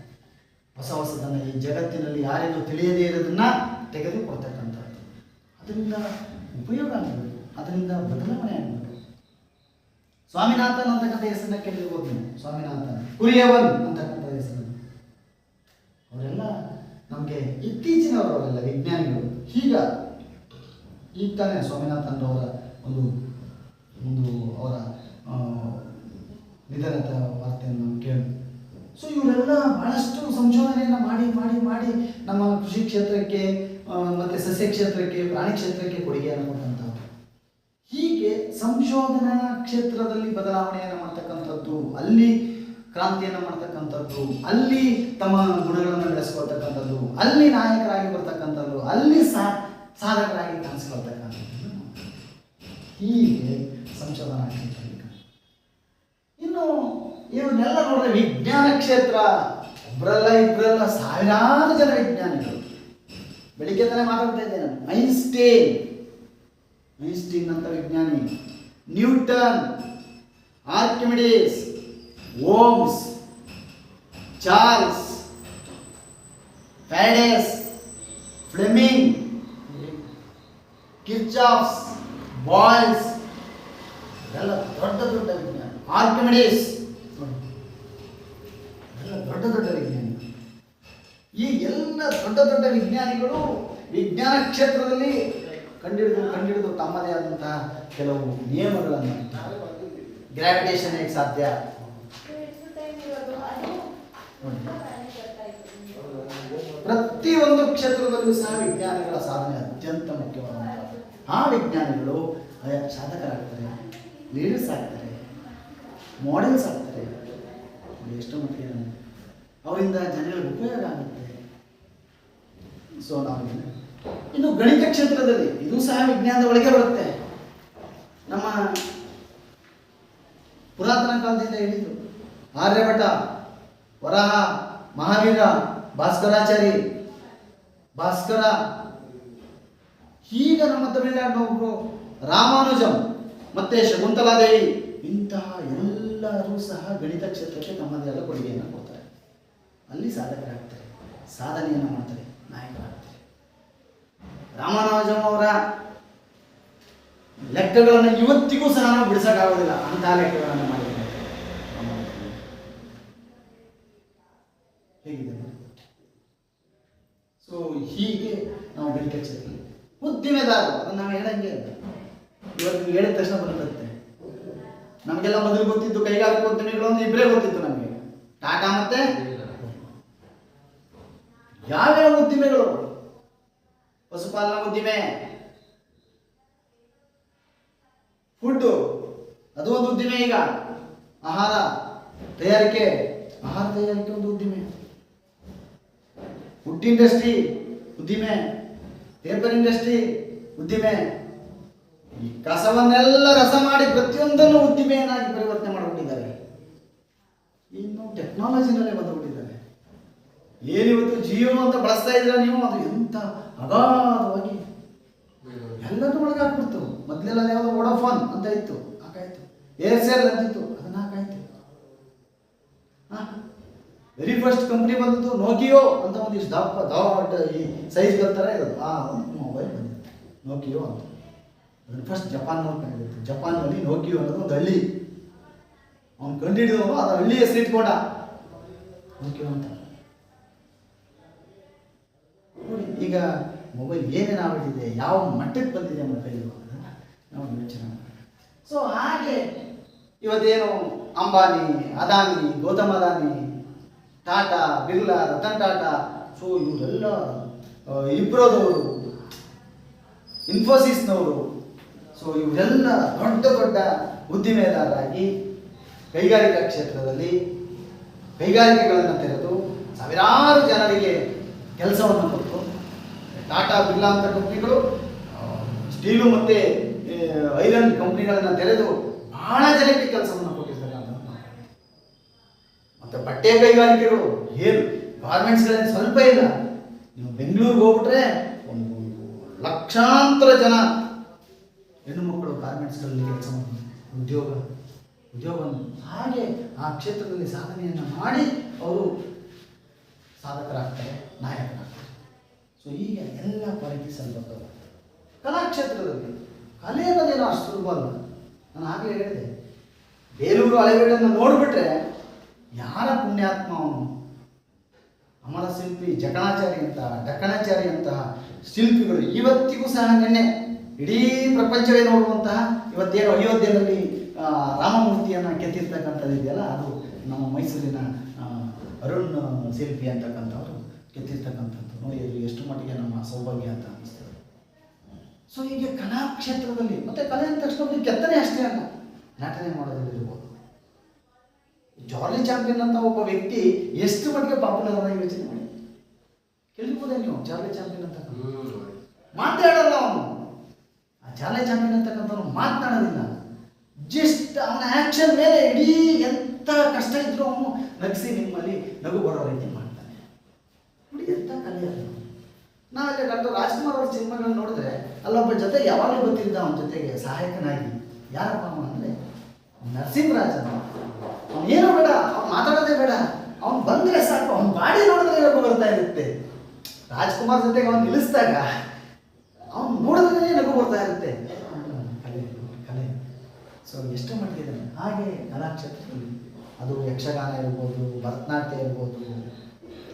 ಹೊಸದನ್ನು ಈ ಜಗತ್ತಿನಲ್ಲಿ ಯಾರಿಗೂ ತಿಳಿಯದೇ ಇರೋದನ್ನ ತೆಗೆದುಕೊಡ್ತಕ್ಕಂಥದ್ದು. ಅದರಿಂದ ಉಪಯೋಗ ಆಗಬೇಕು, ಅದರಿಂದ ಬದಲಾವಣೆ ಆಗಬೇಕು. ಸ್ವಾಮಿನಾಥನ್ ಅಂತಕ್ಕಂಥ ಹೆಸರನ್ನ ಕೇಳಿರ್ಬೋದು ನೀವು. ಸ್ವಾಮಿನಾಥನ್, ಕುರಿಯವನ್ ಅಂತಕ್ಕಂಥ ಹೆಸರನ್ನು ಅವರೆಲ್ಲ ನಮಗೆ ಇತ್ತೀಚಿನವರು, ಅವರೆಲ್ಲ ವಿಜ್ಞಾನಿಗಳು. ಈಗ ತಾನೇ ಸ್ವಾಮಿನಾಥನ್ ಅವರ ಒಂದು ಅವರ ನಿಧನದ ವಾರ್ತೆಯನ್ನು ನಾವು ಕೇಳಿ. ಸೊ ಇವರೆಲ್ಲ ಬಹಳಷ್ಟು ಸಂಶೋಧನೆಯನ್ನು ಮಾಡಿ ನಮ್ಮ ಕೃಷಿ ಕ್ಷೇತ್ರಕ್ಕೆ ಮತ್ತು ಸಸ್ಯ ಕ್ಷೇತ್ರಕ್ಕೆ, ಪ್ರಾಣಿ ಕ್ಷೇತ್ರಕ್ಕೆ ಕೊಡುಗೆಯನ್ನು ಕೊಟ್ಟಂಥದ್ದು. ಹೀಗೆ ಸಂಶೋಧನಾ ಕ್ಷೇತ್ರದಲ್ಲಿ ಬದಲಾವಣೆಯನ್ನು ಮಾಡ್ತಕ್ಕಂಥದ್ದು, ಅಲ್ಲಿ ಕ್ರಾಂತಿಯನ್ನು ಮಾಡ್ತಕ್ಕಂಥದ್ದು, ಅಲ್ಲಿ ತಮ್ಮ ಗುಣಗಳನ್ನು ಬೆಳೆಸ್ಕೊಳ್ತಕ್ಕಂಥದ್ದು, ಅಲ್ಲಿ ನಾಯಕರಾಗಿ ಬರ್ತಕ್ಕಂಥದ್ದು, ಅಲ್ಲಿ ಸಾಧಕರಾಗಿ ಕಾಣಿಸ್ಕೊಳ್ತಕ್ಕಂಥದ್ದು. ಹೀಗೆ ಸಂಶೋಧನಾ ಕ್ಷೇತ್ರ. ಇನ್ನು ಇವನ್ನೆಲ್ಲ ನೋಡಿದ್ರೆ ವಿಜ್ಞಾನ ಕ್ಷೇತ್ರ ಒಬ್ಬರಲ್ಲ ಇಬ್ಬರಲ್ಲ ಸಾವಿರಾರು ಜನ ವಿಜ್ಞಾನಿಗಳು. ಬೆಳಿಗ್ಗೆ ತಾನೇ ಮಾತಾಡ್ತಾ ಇದ್ದೆ ನಾನು. ಐನ್ಸ್ಟೀನ್ ಅಂತ ವಿಜ್ಞಾನಿ, Newton, Archimedes, Ohm's, Charles, Faraday's, Fleming, Kirchhoff's, Boyle's, ಎಲ್ಲ ದೊಡ್ಡ ವಿಜ್ಞಾನಿ. ಆರ್ಕಿಮಿಡೀಸ್ ಎಲ್ಲ ದೊಡ್ಡ ವಿಜ್ಞಾನಿ. ಈ ಎಲ್ಲ ದೊಡ್ಡ ವಿಜ್ಞಾನಿಗಳು ವಿಜ್ಞಾನ ಕ್ಷೇತ್ರದಲ್ಲಿ ಕಂಡಿಡಿದು ತಮ್ಮದೇ ಆದಂತಹ ಕೆಲವು ನಿಯಮಗಳನ್ನು, ಗ್ರಾವಿಟೇಷನ್ ಹೇಗೆ ಸಾಧ್ಯ, ಪ್ರತಿಯೊಂದು ಕ್ಷೇತ್ರದಲ್ಲೂ ಸಹ ವಿಜ್ಞಾನಿಗಳ ಸಾಧನೆ ಅತ್ಯಂತ ಮುಖ್ಯವಾದಂಥ. ಆ ವಿಜ್ಞಾನಿಗಳು ಸಾಧಕರಾಗ್ತಾರೆ, ಲೀಡರ್ಸ್ ಆಗ್ತಾರೆ, ಮಾಡೆಲ್ಸ್ ಆಗ್ತಾರೆ. ಎಷ್ಟು ಮಟ್ಟಿಗೆ ಅವರಿಂದ ಜನಗಳಿಗೆ ಉಪಯೋಗ ಆಗುತ್ತೆ. ಸೊ ನಾವು ಇನ್ನು ಗಣಿತ ಕ್ಷೇತ್ರದಲ್ಲಿ ಇದು ಸಹ ವಿಜ್ಞಾನದ ಒಳಗೆ ಬರುತ್ತೆ. ನಮ್ಮ ಪುರಾತನ ಕಾಲದಿಂದ ಹಿಡಿದು ಆರ್ಯಭಟ, ವರಾಹ, ಮಹಾವೀರ, ಭಾಸ್ಕರ, ಈಗ ನಮ್ಮ ತಮಿಳುನಾಡಿನವರು ರಾಮಾನುಜಂ ಮತ್ತೆ ಶಕುಂತಲಾದೇವಿ, ಇಂತಹ ಎಲ್ಲರೂ ಸಹ ಗಣಿತ ಕ್ಷೇತ್ರಕ್ಕೆ ತಮ್ಮದೇ ಆದ ಕೊಡುಗೆಯನ್ನು ಕೊಡ್ತಾರೆ. ಅಲ್ಲಿ ಸಾಧಕರಾಗ್ತಾರೆ, ಸಾಧನೆಯನ್ನು ಮಾಡ್ತಾರೆ, ನಾಯಕರಾಗ್ತಾರೆ. ರಾಮಾನುಜಂ ಅವರ ಲೆಕ್ಕಗಳನ್ನು ಇವತ್ತಿಗೂ ಸಹ ನಾವು ಬಿಡಿಸೋಕ್ಕಾಗೋದಿಲ್ಲ, ಅಂತಹ ಲೆಕ್ಕಗಳನ್ನು ಮಾಡಿದ್ದಾರೆ. ಹೇಗಿದೆ? ಸೊ ಹೀಗೆ ನಾವು ಗಣಿತ ಕ್ಷೇತ್ರದಲ್ಲಿ ಉದ್ದಿಮೆದಾರರು ಅದನ್ನು ನಾವು ಹೇಳಂಗೆ ಇಲ್ಲ. ಇವತ್ತು ಹೇಳಿದ ತಕ್ಷಣ ಬರುತ್ತೆ. ನಮಗೆಲ್ಲ ಮೊದಲು ಗೊತ್ತಿದ್ದು ಕೈಗಾರಿಕಾ ಉದ್ಯಮಿಗಳು ಅಂದ್ರೆ ಇಬ್ಬರೇ ಗೊತ್ತಿತ್ತು ನಮಗೆ, ಟಾಟಾ ಮತ್ತೆ ಯಾವ್ಯಾವ ಉದ್ದಿಮೆಗಳು? ಪಶುಪಾಲನಾ ಉದ್ದಿಮೆ, ಫುಡ್ ಅದು ಒಂದು ಉದ್ದಿಮೆ. ಈಗ ಆಹಾರ ತಯಾರಿಕೆ ಒಂದು ಉದ್ದಿಮೆ. ಫುಡ್ ಇಂಡಸ್ಟ್ರಿ ಉದ್ದಿಮೆ, ಪೇಪರ್ ಇಂಡಸ್ಟ್ರಿ ಉದ್ದಿಮೆ. ಈ ಕಸವನ್ನೆಲ್ಲ ರಸ ಮಾಡಿ ಪ್ರತಿಯೊಂದನ್ನು ಉದ್ದಿಮೆಯನ್ನಾಗಿ ಪರಿವರ್ತನೆ ಮಾಡಿಬಿಟ್ಟಿದ್ದಾರೆ. ಇನ್ನು ಟೆಕ್ನಾಲಜಿನಲ್ಲೇ ಬಂದುಬಿಟ್ಟಿದ್ದಾರೆ. ಏನಿವತ್ತು ಜಿಯೋ ಅಂತ ಬಳಸ್ತಾ ಇದ್ರೆ ನೀವು, ಅದು ಎಂತ ಅಗಾಧವಾಗಿ ಎಲ್ಲದೂ ಒಳಗೆ ಹಾಕ್ಬಿಡ್ತು. ಮೊದಲೆಲ್ಲ ಯಾವುದೋ ವೋಡಾಫೋನ್ ಅಂತ ಇತ್ತು, ಹಾಕಾಯ್ತು. ಏರ್ಸೆಲ್ ಅಂತಿತ್ತು, ಅದನ್ನ ಹಾಕಾಯ್ತು. ವೆರಿ ಫಸ್ಟ್ ಕಂಪ್ನಿ ಬಂದದ್ದು ನೋಕಿಯೋ ಅಂತ, ಒಂದಿಷ್ಟು ದೊಡ್ಡ ಈ ಸೈಜ್ ಥರ ಇರೋದು ಆ ಒಂದು ಮೊಬೈಲ್ ಬಂದಿತ್ತು, ನೋಕಿಯೋ ಅಂತ. ಅದನ್ನು ಫಸ್ಟ್ ಜಪಾನ್ನವ್ರು ಕಂಡಿದ್ದು. ಜಪಾನ್ನಲ್ಲಿ ನೋಕಿಯೋ ಅನ್ನೋದು ಒಂದು ಹಳ್ಳಿ, ಅವ್ನು ಕಂಡುಹಿಡಿದವನು ಅದು ಹಳ್ಳಿ ಹೆಸರು ಇಟ್ಕೊಂಡ ನೋಕಿಯೋ ಅಂತ. ನೋಡಿ ಈಗ ಮೊಬೈಲ್ ಏನೇನು ಆಗ್ಬಿಟ್ಟಿದೆ, ಯಾವ ಮಟ್ಟಕ್ಕೆ ಬಂದಿದೆ ಮೊಬೈಲು ನಾವು ಯೋಚನೆ ಮಾಡಿ. ಸೊ ಹಾಗೆ ಇವತ್ತೇನು ಅಂಬಾನಿ, ಅದಾನಿ, ಗೌತಮ್ ಅದಾನಿ, ಟಾಟಾ, ಬಿರ್ಲಾ, ರತನ್ ಟಾಟಾ, ಸೊ ಇವರೆಲ್ಲ ಇಬ್ರೋದವರು, ಇನ್ಫೋಸಿಸ್ನವರು, ಸೊ ಇವರೆಲ್ಲ ದೊಡ್ಡ ದೊಡ್ಡ ಉದ್ದಿಮೆದಾರರಾಗಿ ಕೈಗಾರಿಕಾ ಕ್ಷೇತ್ರದಲ್ಲಿ ಕೈಗಾರಿಕೆಗಳನ್ನು ತೆರೆದು ಸಾವಿರಾರು ಜನರಿಗೆ ಕೆಲಸವನ್ನು ಕೊಟ್ಟು, ಟಾಟಾ, ಬಿರ್ಲಾ ಅಂತ ಕಂಪ್ನಿಗಳು ಸ್ಟೀಲು ಮತ್ತು ಐರನ್ ಕಂಪ್ನಿಗಳನ್ನು ತೆರೆದು ಬಹಳ ಜನಕ್ಕೆ ಕೆಲಸವನ್ನು ಕೊಟ್ಟಿದ್ದಾರೆ ಅಂತ. ಮತ್ತು ಬಟ್ಟೆ ಕೈಗಾರಿಕೆಗಳು ಏನು ಗಾರ್ಮೆಂಟ್ಸ್ಗಳಲ್ಲಿ ಸ್ವಲ್ಪ ಇಲ್ಲ. ನೀವು ಬೆಂಗಳೂರಿಗೆ ಹೋಗ್ಬಿಟ್ರೆ ಒಂದು ಲಕ್ಷಾಂತರ ಜನ ಹೆಣ್ಣು ಮಕ್ಕಳು ಗಾರ್ಮೆಂಟ್ಸ್ಗಳಲ್ಲಿ ಕೆಲಸವನ್ನು ಉದ್ಯೋಗವನ್ನು ಹಾಗೆ ಆ ಕ್ಷೇತ್ರದಲ್ಲಿ ಸಾಧನೆಯನ್ನು ಮಾಡಿ ಅವರು ಸಾಧಕರಾಗ್ತಾರೆ, ನಾಯಕರಾಗ್ತಾರೆ. ಸೊ ಈಗ ಎಲ್ಲ ಪರಿಗಣಿಸಲ್ಪಟ್ಟವು. ಕಲಾಕ್ಷೇತ್ರದಲ್ಲಿ ಕಲೆ ಅನ್ನೋದೇನೋ ಅಷ್ಟು ಸುಲಭ ಅಲ್ಲ. ನಾನು ಆಗಲೇ ಹೇಳಿದೆ, ಬೇಲೂರು ಹಳೆಬೀಡನ್ನು ನೋಡಿಬಿಟ್ರೆ ಯಾರ ಪುಣ್ಯಾತ್ಮ ಅವನು, ಅಮರ ಶಿಲ್ಪಿ ಜಕಣಾಚಾರಿ ಅಂತ, ಡಕ್ಕಣಾಚಾರಿ ಅಂತಹ ಶಿಲ್ಪಿಗಳು ಇವತ್ತಿಗೂ ಸಹ ನಿನ್ನೆ ಇಡೀ ಪ್ರಪಂಚವೇ ನೋಡುವಂತಹ, ಇವತ್ತೇನು ಅಯೋಧ್ಯೆಯಲ್ಲಿ ರಾಮಮೂರ್ತಿಯನ್ನು ಕೆತ್ತಿರ್ತಕ್ಕಂಥದ್ದು ಇದೆಯಲ್ಲ, ಅದು ನಮ್ಮ ಮೈಸೂರಿನ ಅರುಣ್ ಶಿಲ್ಪಿ ಅಂತಕ್ಕಂಥವ್ರು ಕೆತ್ತಿರ್ತಕ್ಕಂಥದ್ದು. ನೋಡಿ ಎಷ್ಟು ಮಟ್ಟಿಗೆ ನಮ್ಮ ಸೌಭಾಗ್ಯ ಅಂತ ಅನ್ನಿಸ್ತದೆ. ಸೊ ಹೀಗೆ ಕಲಾಕ್ಷೇತ್ರದಲ್ಲಿ, ಮತ್ತು ಕಲೆ ಅಂದ ತಕ್ಷಣ ಕೆತ್ತನೆ ಅಷ್ಟೇ ಅಲ್ಲ, ನಟನೆ ಮಾಡೋದಿರ್ಬೋದು. ಜಾರ್ಲಿ ಚಾಂಪಿಯನ್ ಅಂತ ಒಬ್ಬ ವ್ಯಕ್ತಿ ಎಷ್ಟು ಮಟ್ಟಿಗೆ ಪಾಪ್ಯುಲರ್ ಆಗಿ ಯೋಚನೆ ಮಾಡಿ. ಕೇಳಿರ್ಬೋದೇ ನೀವು, ಚಾರ್ಲಿ ಚಾಂಪಿಯನ್ ಅಂತ ಮಾತಾಡಲ್ಲ ಅವನು. ಆ ಚಾರ್ಲಿ ಚಾಂಪಿಯನ್ ಅಂತಕ್ಕಂಥವ್ನು ಮಾತನಾಡೋದಿಲ್ಲ, ಜಸ್ಟ್ ಅವನ ಆ್ಯಕ್ಷನ್ ಮೇಲೆ ಇಡೀ ಎಂಥ ಕಷ್ಟ ಇದ್ರೂ ಅವನು ನಗಿಸಿ ನಿಮ್ಮಲ್ಲಿ ನಗು ಬರೋ ರೀತಿ ಮಾಡ್ತಾನೆ. ನೋಡಿ ಎಂಥ ಕಲೆ ಅದು. ನಾವಲ್ಲಿ ಡಾಕ್ಟರ್ ರಾಜ್ಕುಮಾರ್ ಅವ್ರ ಸಿನಿಮಾಗಳನ್ನ ನೋಡಿದ್ರೆ ಅಲ್ಲೊಬ್ಬ ಜೊತೆ ಯಾವಾಗಲೂ ಗೊತ್ತಿದ್ದ ಅವನ ಜೊತೆಗೆ ಸಹಾಯಕನಾಗಿ. ಯಾರಪ್ಪ ಅವನು ಅಂದರೆ ನರಸಿಂಹರಾಜನ್. ಅವನು ಏನೂ ಬೇಡ, ಅವ್ನು ಮಾತಾಡೋದೇ ಬೇಡ, ಅವ್ನು ಬಂದರೆ ಸಾಕು, ಅವ್ನ ಬಾಡಿ ನೋಡಿದ್ರೆ ನಗು ಬರ್ತಾ ಇರುತ್ತೆ. ರಾಜ್ಕುಮಾರ್ ಜೊತೆಗೆ ಅವನು ನಿಲ್ಲಿಸಿದಾಗ ಅವನು ನೋಡಿದ್ರೆ ನಗು ಬರ್ತಾ ಇರುತ್ತೆ. ಕಲೆ ಸೊ ಎಷ್ಟು ಮಟ್ಟಿಗೆ ಹಾಗೆ ಕಲಾಕ್ಷೇತ್ರದಲ್ಲಿ ಅದು ಯಕ್ಷಗಾನ ಇರ್ಬೋದು, ಭರತನಾಟ್ಯ ಇರ್ಬೋದು,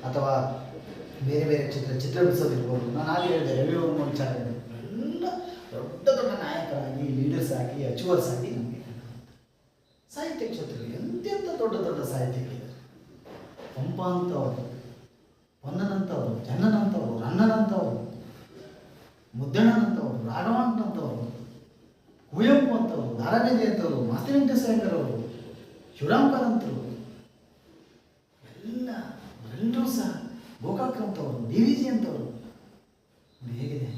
ಅಥವಾ ಬೇರೆ ಬೇರೆ ಚಿತ್ರ ಬಿಡಿಸೋದಿರ್ಬೋದು. ನಾನು ಹಾಗೆ ಹೇಳಿದೆ, ರವಿವರ್ಮ ವಿಚಾರ ಎಲ್ಲ ದೊಡ್ಡ ದೊಡ್ಡ ನಾಯಕರಾಗಿ, ಲೀಡರ್ಸ್ ಆಗಿ, ಅಚೀವರ್ಸ್ ಆಗಿ ನಮಗೆ ಸಾಹಿತ್ಯ ಕ್ಷೇತ್ರದಲ್ಲಿ ಎಂತೆಂಥ ದೊಡ್ಡ ದೊಡ್ಡ ಸಾಹಿತ್ಯಗಳಿದ್ದಾರೆ. ಪಂಪ ಅಂತವರು, ಪೊನ್ನನಂತವರು, ಜನ್ನನಂತವರು, ರನ್ನನಂತವರು, ಮುದ್ದಣ್ಣನಂತವರು, ರಾಘವಂತಂತವರು, ಕುವೆಂಪು ಅಂತವರು, ದಾರಾಬೇಂದ್ರೆ ಅಂತವರು, ಮಾಸ್ತಿ ವೆಂಕಟೇಶ್ವರ ಅವರು, ಶಿವರಾಮ್ ಕಾರಂತರು, ಎಲ್ಲರೂ ಸಹ, ಗೋಕಾಕ್ ಅಂತವರು, ಡಿ ವಿ ಜಿ ಅಂತವರು, ಹೇಗಿದೆ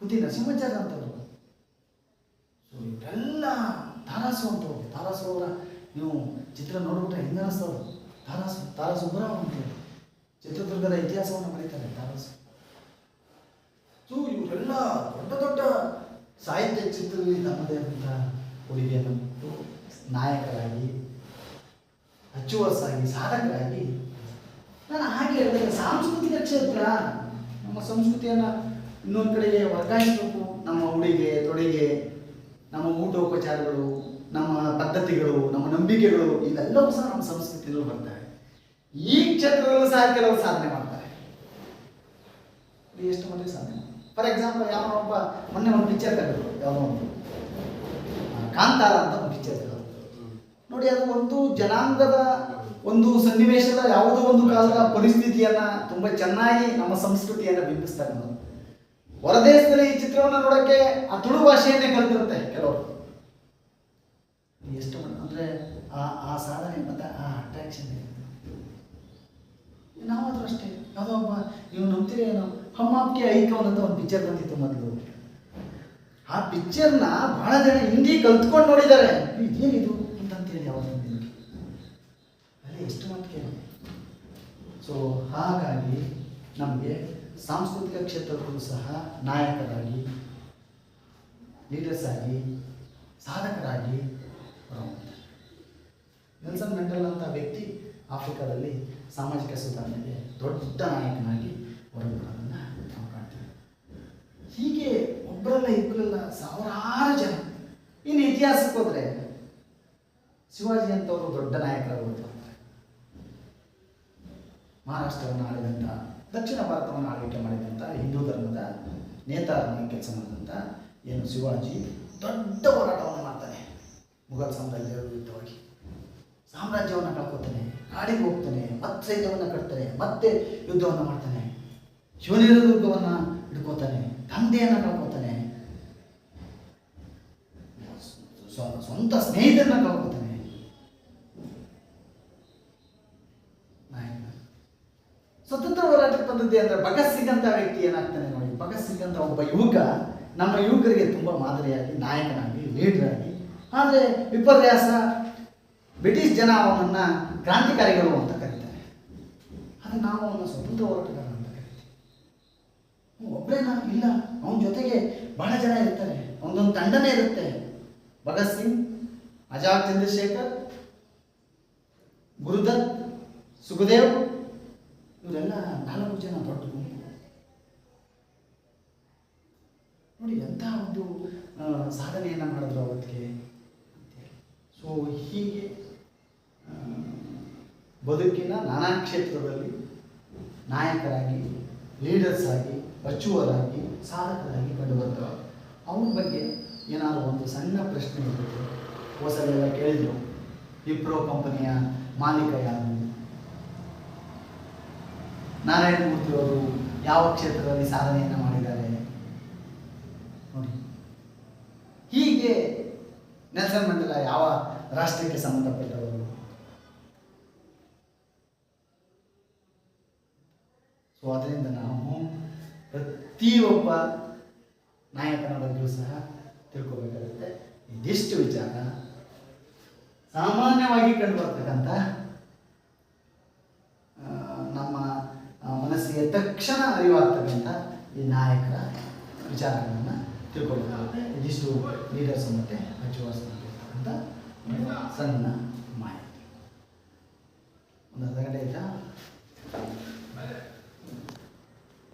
ಪುತಿ ನರಸಿಂಹಾಚಾರ್ಯ ಅಂತವರು. ಸೊ ಇವರೆಲ್ಲ ತಾರಾಸು ಅಂತವರು. ತಾರಾಸು ಅವರ ನೀವು ಚಿತ್ರ ನೋಡ್ಬಿಟ್ರೆ ಹೆಂಗೆ ಅನ್ನಿಸ್ತವರು. ತಾರಾಸು ಸುಬ್ಬರಾವ್ ಅಂತೇಳಿ ಚಿತ್ರದುರ್ಗದ ಇತಿಹಾಸವನ್ನು ಬರೀತಾರೆ ತಾರಾಸು. ಸೊ ಇವರೆಲ್ಲ ದೊಡ್ಡ ದೊಡ್ಡ ಸಾಹಿತ್ಯ ಕ್ಷೇತ್ರದಲ್ಲಿ ತಮ್ಮದೇ ಆದಂಥ ಕೊಡುಗೆಯನ್ನು ಕೊಟ್ಟು ನಾಯಕರಾಗಿ, ಅಚೀವರ್ಸ್ ಆಗಿ, ಸಾಧಕರಾಗಿ. ನಾನು ಹಾಗೆ ಹೇಳಿದ್ರೆ ಸಾಂಸ್ಕೃತಿಕ ಕ್ಷೇತ್ರ ನಮ್ಮ ಸಂಸ್ಕೃತಿಯನ್ನು ಇನ್ನೊಂದು ಕಡೆಗೆ ವರ್ಗಾಯಿಸಬೇಕು, ನಮ್ಮ ಉಡುಗೆ ತೊಡುಗೆ, ನಮ್ಮ ಊಟೋಪಚಾರಗಳು, ನಮ್ಮ ಪದ್ಧತಿಗಳು, ನಮ್ಮ ನಂಬಿಕೆಗಳು ಇವೆಲ್ಲವೂ ಸಹ ನಮ್ಮ ಸಂಸ್ಕೃತಿಯಲ್ಲಿ ಬರ್ತವೆ. ಈ ಕ್ಷೇತ್ರದಲ್ಲೂ ಸಹ ಕೆಲವರು ಸಾಧನೆ ಮಾಡ್ತಾರೆ. ಎಷ್ಟು ಮಟ್ಟಿಗೆ ಸಾಧನೆ? ಫಾರ್ ಎಕ್ಸಾಂಪಲ್, ಯಾವ ಒಬ್ಬ ಮೊನ್ನೆ ಒಂದು ಪಿಕ್ಚರ್ ತೆಗೆದ್ರು, ಯಾವುದೋ ಒಂದು ಕಾಂತಾರ ಅಂತ ಒಂದು ಪಿಕ್ಚರ್ ತೆಗೆದ್ರು ನೋಡಿ. ಅದು ಒಂದು ಜನಾಂಗದ ಒಂದು ಸನ್ನಿವೇಶದ ಯಾವುದೋ ಒಂದು ಕಾಲದ ಪರಿಸ್ಥಿತಿಯನ್ನ ತುಂಬಾ ಚೆನ್ನಾಗಿ ನಮ್ಮ ಸಂಸ್ಕೃತಿಯನ್ನ ಬಿಂಬಿಸ್ತಾರೆ. ಹೊರದೇಶದಲ್ಲಿ ಈ ಚಿತ್ರವನ್ನು ನೋಡೋಕ್ಕೆ ಆ ತುಳು ಭಾಷೆಯನ್ನೇ ಕಲಿತಿರುತ್ತೆ ಕೆಲವರು. ಎಷ್ಟು ಅಂದ್ರೆ ಆ ಸಾಧನೆ ಮತ್ತೆ ಆ ಅಟ್ರಾಕ್ಷನ್ ಇದೆ. ನಾವಾದ್ರೂ ಅಷ್ಟೇ, ಯಾವುದೋ ಒಬ್ಬ, ನೀವು ನಂಬ್ತೀರಿ ಏನೋ, ಹಮ್ ಆಪ್ಕೆ ಐಕಾನ್ ಅಂತ ಒಂದು ಪಿಕ್ಚರ್ ಬಂದಿತ್ತು ಮೊದಲು. ಆ ಪಿಕ್ಚರ್ನ ಬಹಳ ಜನ ಹಿಂದಿ ಕಲ್ತ್ಕೊಂಡು ನೋಡಿದ್ದಾರೆ. ಇದೇನಿದು ಅಂತಂತೇಳಿ ಯಾವತ್ತೂ ಅಲ್ಲೇ ಎಷ್ಟು ಮಟ್ಟಿಗೆ. ಸೊ ಹಾಗಾಗಿ ನಮಗೆ ಸಾಂಸ್ಕೃತಿಕ ಕ್ಷೇತ್ರದಲ್ಲೂ ಸಹ ನಾಯಕರಾಗಿ, ಲೀಡರ್ಸ್ ಆಗಿ, ಸಾಧಕರಾಗಿ ಹೊರಹೊಮ್ಮುತ್ತಾರೆ. ನೆಲ್ಸನ್ ಮೆಂಡೆಲ್ ಅಂತ ವ್ಯಕ್ತಿ ಆಫ್ರಿಕಾದಲ್ಲಿ ಸಾಮಾಜಿಕ ಸುಧಾರಣೆಗೆ ದೊಡ್ಡ ನಾಯಕನಾಗಿ ಹೊರಬರೋದನ್ನು ನಾವು ಕಾಣ್ತೀವಿ. ಹೀಗೆ ಒಬ್ಬರಲ್ಲ ಇಬ್ಬರಲ್ಲ ಸಾವಿರಾರು ಜನ. ಇನ್ನು ಇತಿಹಾಸಕ್ಕೆ ಹೋದರೆ ಶಿವಾಜಿ ಅಂತವರು ದೊಡ್ಡ ನಾಯಕರಾಗಿ ಮಹಾರಾಷ್ಟ್ರವನ್ನು ಆಳಿದಂಥ, ದಕ್ಷಿಣ ಭಾರತವನ್ನು ಆಳ್ವಿಕೆ ಮಾಡಿದಂಥ, ಹಿಂದೂ ಧರ್ಮದ ನೇತಾರನಾಗಿ ಕೆಲಸ ಮಾಡಿದಂಥ ಏನು ಶಿವಾಜಿ ದೊಡ್ಡ ಹೋರಾಟವನ್ನು ಮಾಡ್ತಾನೆ. ಮುಘಲ್ ಸಾಮ್ರಾಜ್ಯದ ವಿರುದ್ಧವಾಗಿ ಸಾಮ್ರಾಜ್ಯವನ್ನು ಕಳ್ಕೊತಾನೆ, ಕಾಡಿಗೆ ಹೋಗ್ತಾನೆ, ಮತ್ತೆ ಸೈನ್ಯವನ್ನು ಕಟ್ತಾನೆ, ಮತ್ತೆ ಯುದ್ಧವನ್ನು ಮಾಡ್ತಾನೆ, ಶಿವನೇರ ದುರ್ಗವನ್ನು ಹಿಡ್ಕೋತಾನೆ, ತಂದೆಯನ್ನು ಕಳ್ಕೊತಾನೆ, ಸ್ವಂತ ಸ್ನೇಹಿತರನ್ನ ಕಳ್ಕೊತಾನೆ. ಸ್ವತಂತ್ರ ಹೋರಾಟದ ಪದ್ಧತಿ ಅಂದರೆ ಭಗತ್ ಸಿಂಗ್ ಅಂತ ವ್ಯಕ್ತಿ ಏನಾಗ್ತಾನೆ ನೋಡಿ. ಭಗತ್ ಸಿಂಗ್ ಅಂತ ಒಬ್ಬ ಯುವಕ ನಮ್ಮ ಯುವಕರಿಗೆ ತುಂಬ ಮಾದರಿಯಾಗಿ, ನಾಯಕನಾಗಿ, ಲೀಡರ್ ಆಗಿ. ಆದರೆ ವಿಪರ್ಯಾಸ, ಬ್ರಿಟಿಷ್ ಜನ ಅವನನ್ನು ಕ್ರಾಂತಿಕಾರಿಗಳು ಅಂತ ಕರೀತಾರೆ. ಆದರೆ ನಾವು ಅವನ ಸ್ವತಂತ್ರ ಹೋರಾಟಗಾರ ಅಂತ ಕರಿತೀವಿ. ಒಬ್ಬರೇನಾ? ಇಲ್ಲ, ಅವನ ಜೊತೆಗೆ ಬಹಳ ಜನ ಇರ್ತಾರೆ, ಅವನದೊಂದು ತಂಡನೇ ಇರುತ್ತೆ. ಭಗತ್ ಸಿಂಗ್, ಆಜಾದ್ ಚಂದ್ರಶೇಖರ್, ಗುರುದತ್, ಸುಖದೇವ್, ಇವರೆಲ್ಲ 4 ಜನ ದೊಡ್ಡ ಗುಂಪು ನೋಡಿ. ಎಂಥ ಒಂದು ಸಾಧನೆಯನ್ನು ಮಾಡಿದ್ರು ಅವತ್ತಿಗೆ. ಸೊ ಹೀಗೆ ಬದುಕಿನ ನಾನಾ ಕ್ಷೇತ್ರದಲ್ಲಿ ನಾಯಕರಾಗಿ, ಲೀಡರ್ಸ್ ಆಗಿ, ಅಚುವರ್ ಆಗಿ, ಸಾಧಕರಾಗಿ ಕಂಡುಬರ್ತಾರೆ. ಅವ್ರ ಬಗ್ಗೆ ಏನಾದರೂ ಒಂದು ಸಣ್ಣ ಪ್ರಶ್ನೆ ಇರಬೇಕು. ಹೊಸದೆಲ್ಲ ಕೇಳಿದ್ರು, ವಿಪ್ರೋ ಕಂಪನಿಯ ಮಾಲೀಕ ಯಾರು, ನಾರಾಯಣ ಮೂರ್ತಿ ಅವರು ಯಾವ ಕ್ಷೇತ್ರದಲ್ಲಿ ಸಾಧನೆಯನ್ನು ಮಾಡಿದ್ದಾರೆ ನೋಡಿ. ಹೀಗೆ ನೆಲ್ಸನ್ ಮಂಡೇಲ ಯಾವ ರಾಷ್ಟ್ರಕ್ಕೆ ಸಂಬಂಧಪಟ್ಟವರು. ಸೊ ಅದರಿಂದ ನಾವು ಪ್ರತಿಯೊಬ್ಬ ನಾಯಕನ ಬಗ್ಗೆಯೂ ಸಹ ತಿಳ್ಕೋಬೇಕಾಗುತ್ತೆ. ಇದಿಷ್ಟು ವಿಚಾರ ಸಾಮಾನ್ಯವಾಗಿ ಕಂಡುಬರ್ತಕ್ಕಂಥ ನಮ್ಮ ಮನಸ್ಸಿಗೆ ತಕ್ಷಣ ಅರಿವಾಗ್ತಕ್ಕಂಥ ಈ ನಾಯಕರ ವಿಚಾರಗಳನ್ನು ತಿಳ್ಕೊಬೇಕಾಗುತ್ತೆ. ಇದಿಷ್ಟು ಲೀಡರ್ಸ್ ಮತ್ತು ಅಚುವರ್ಸ್ ಆಗಿರ್ತಕ್ಕಂಥ ಸಣ್ಣ ಮಾಹಿತಿ. ಒಂದು ಅರ್ಧ ಗಂಟೆ ಆಯಿತಾ?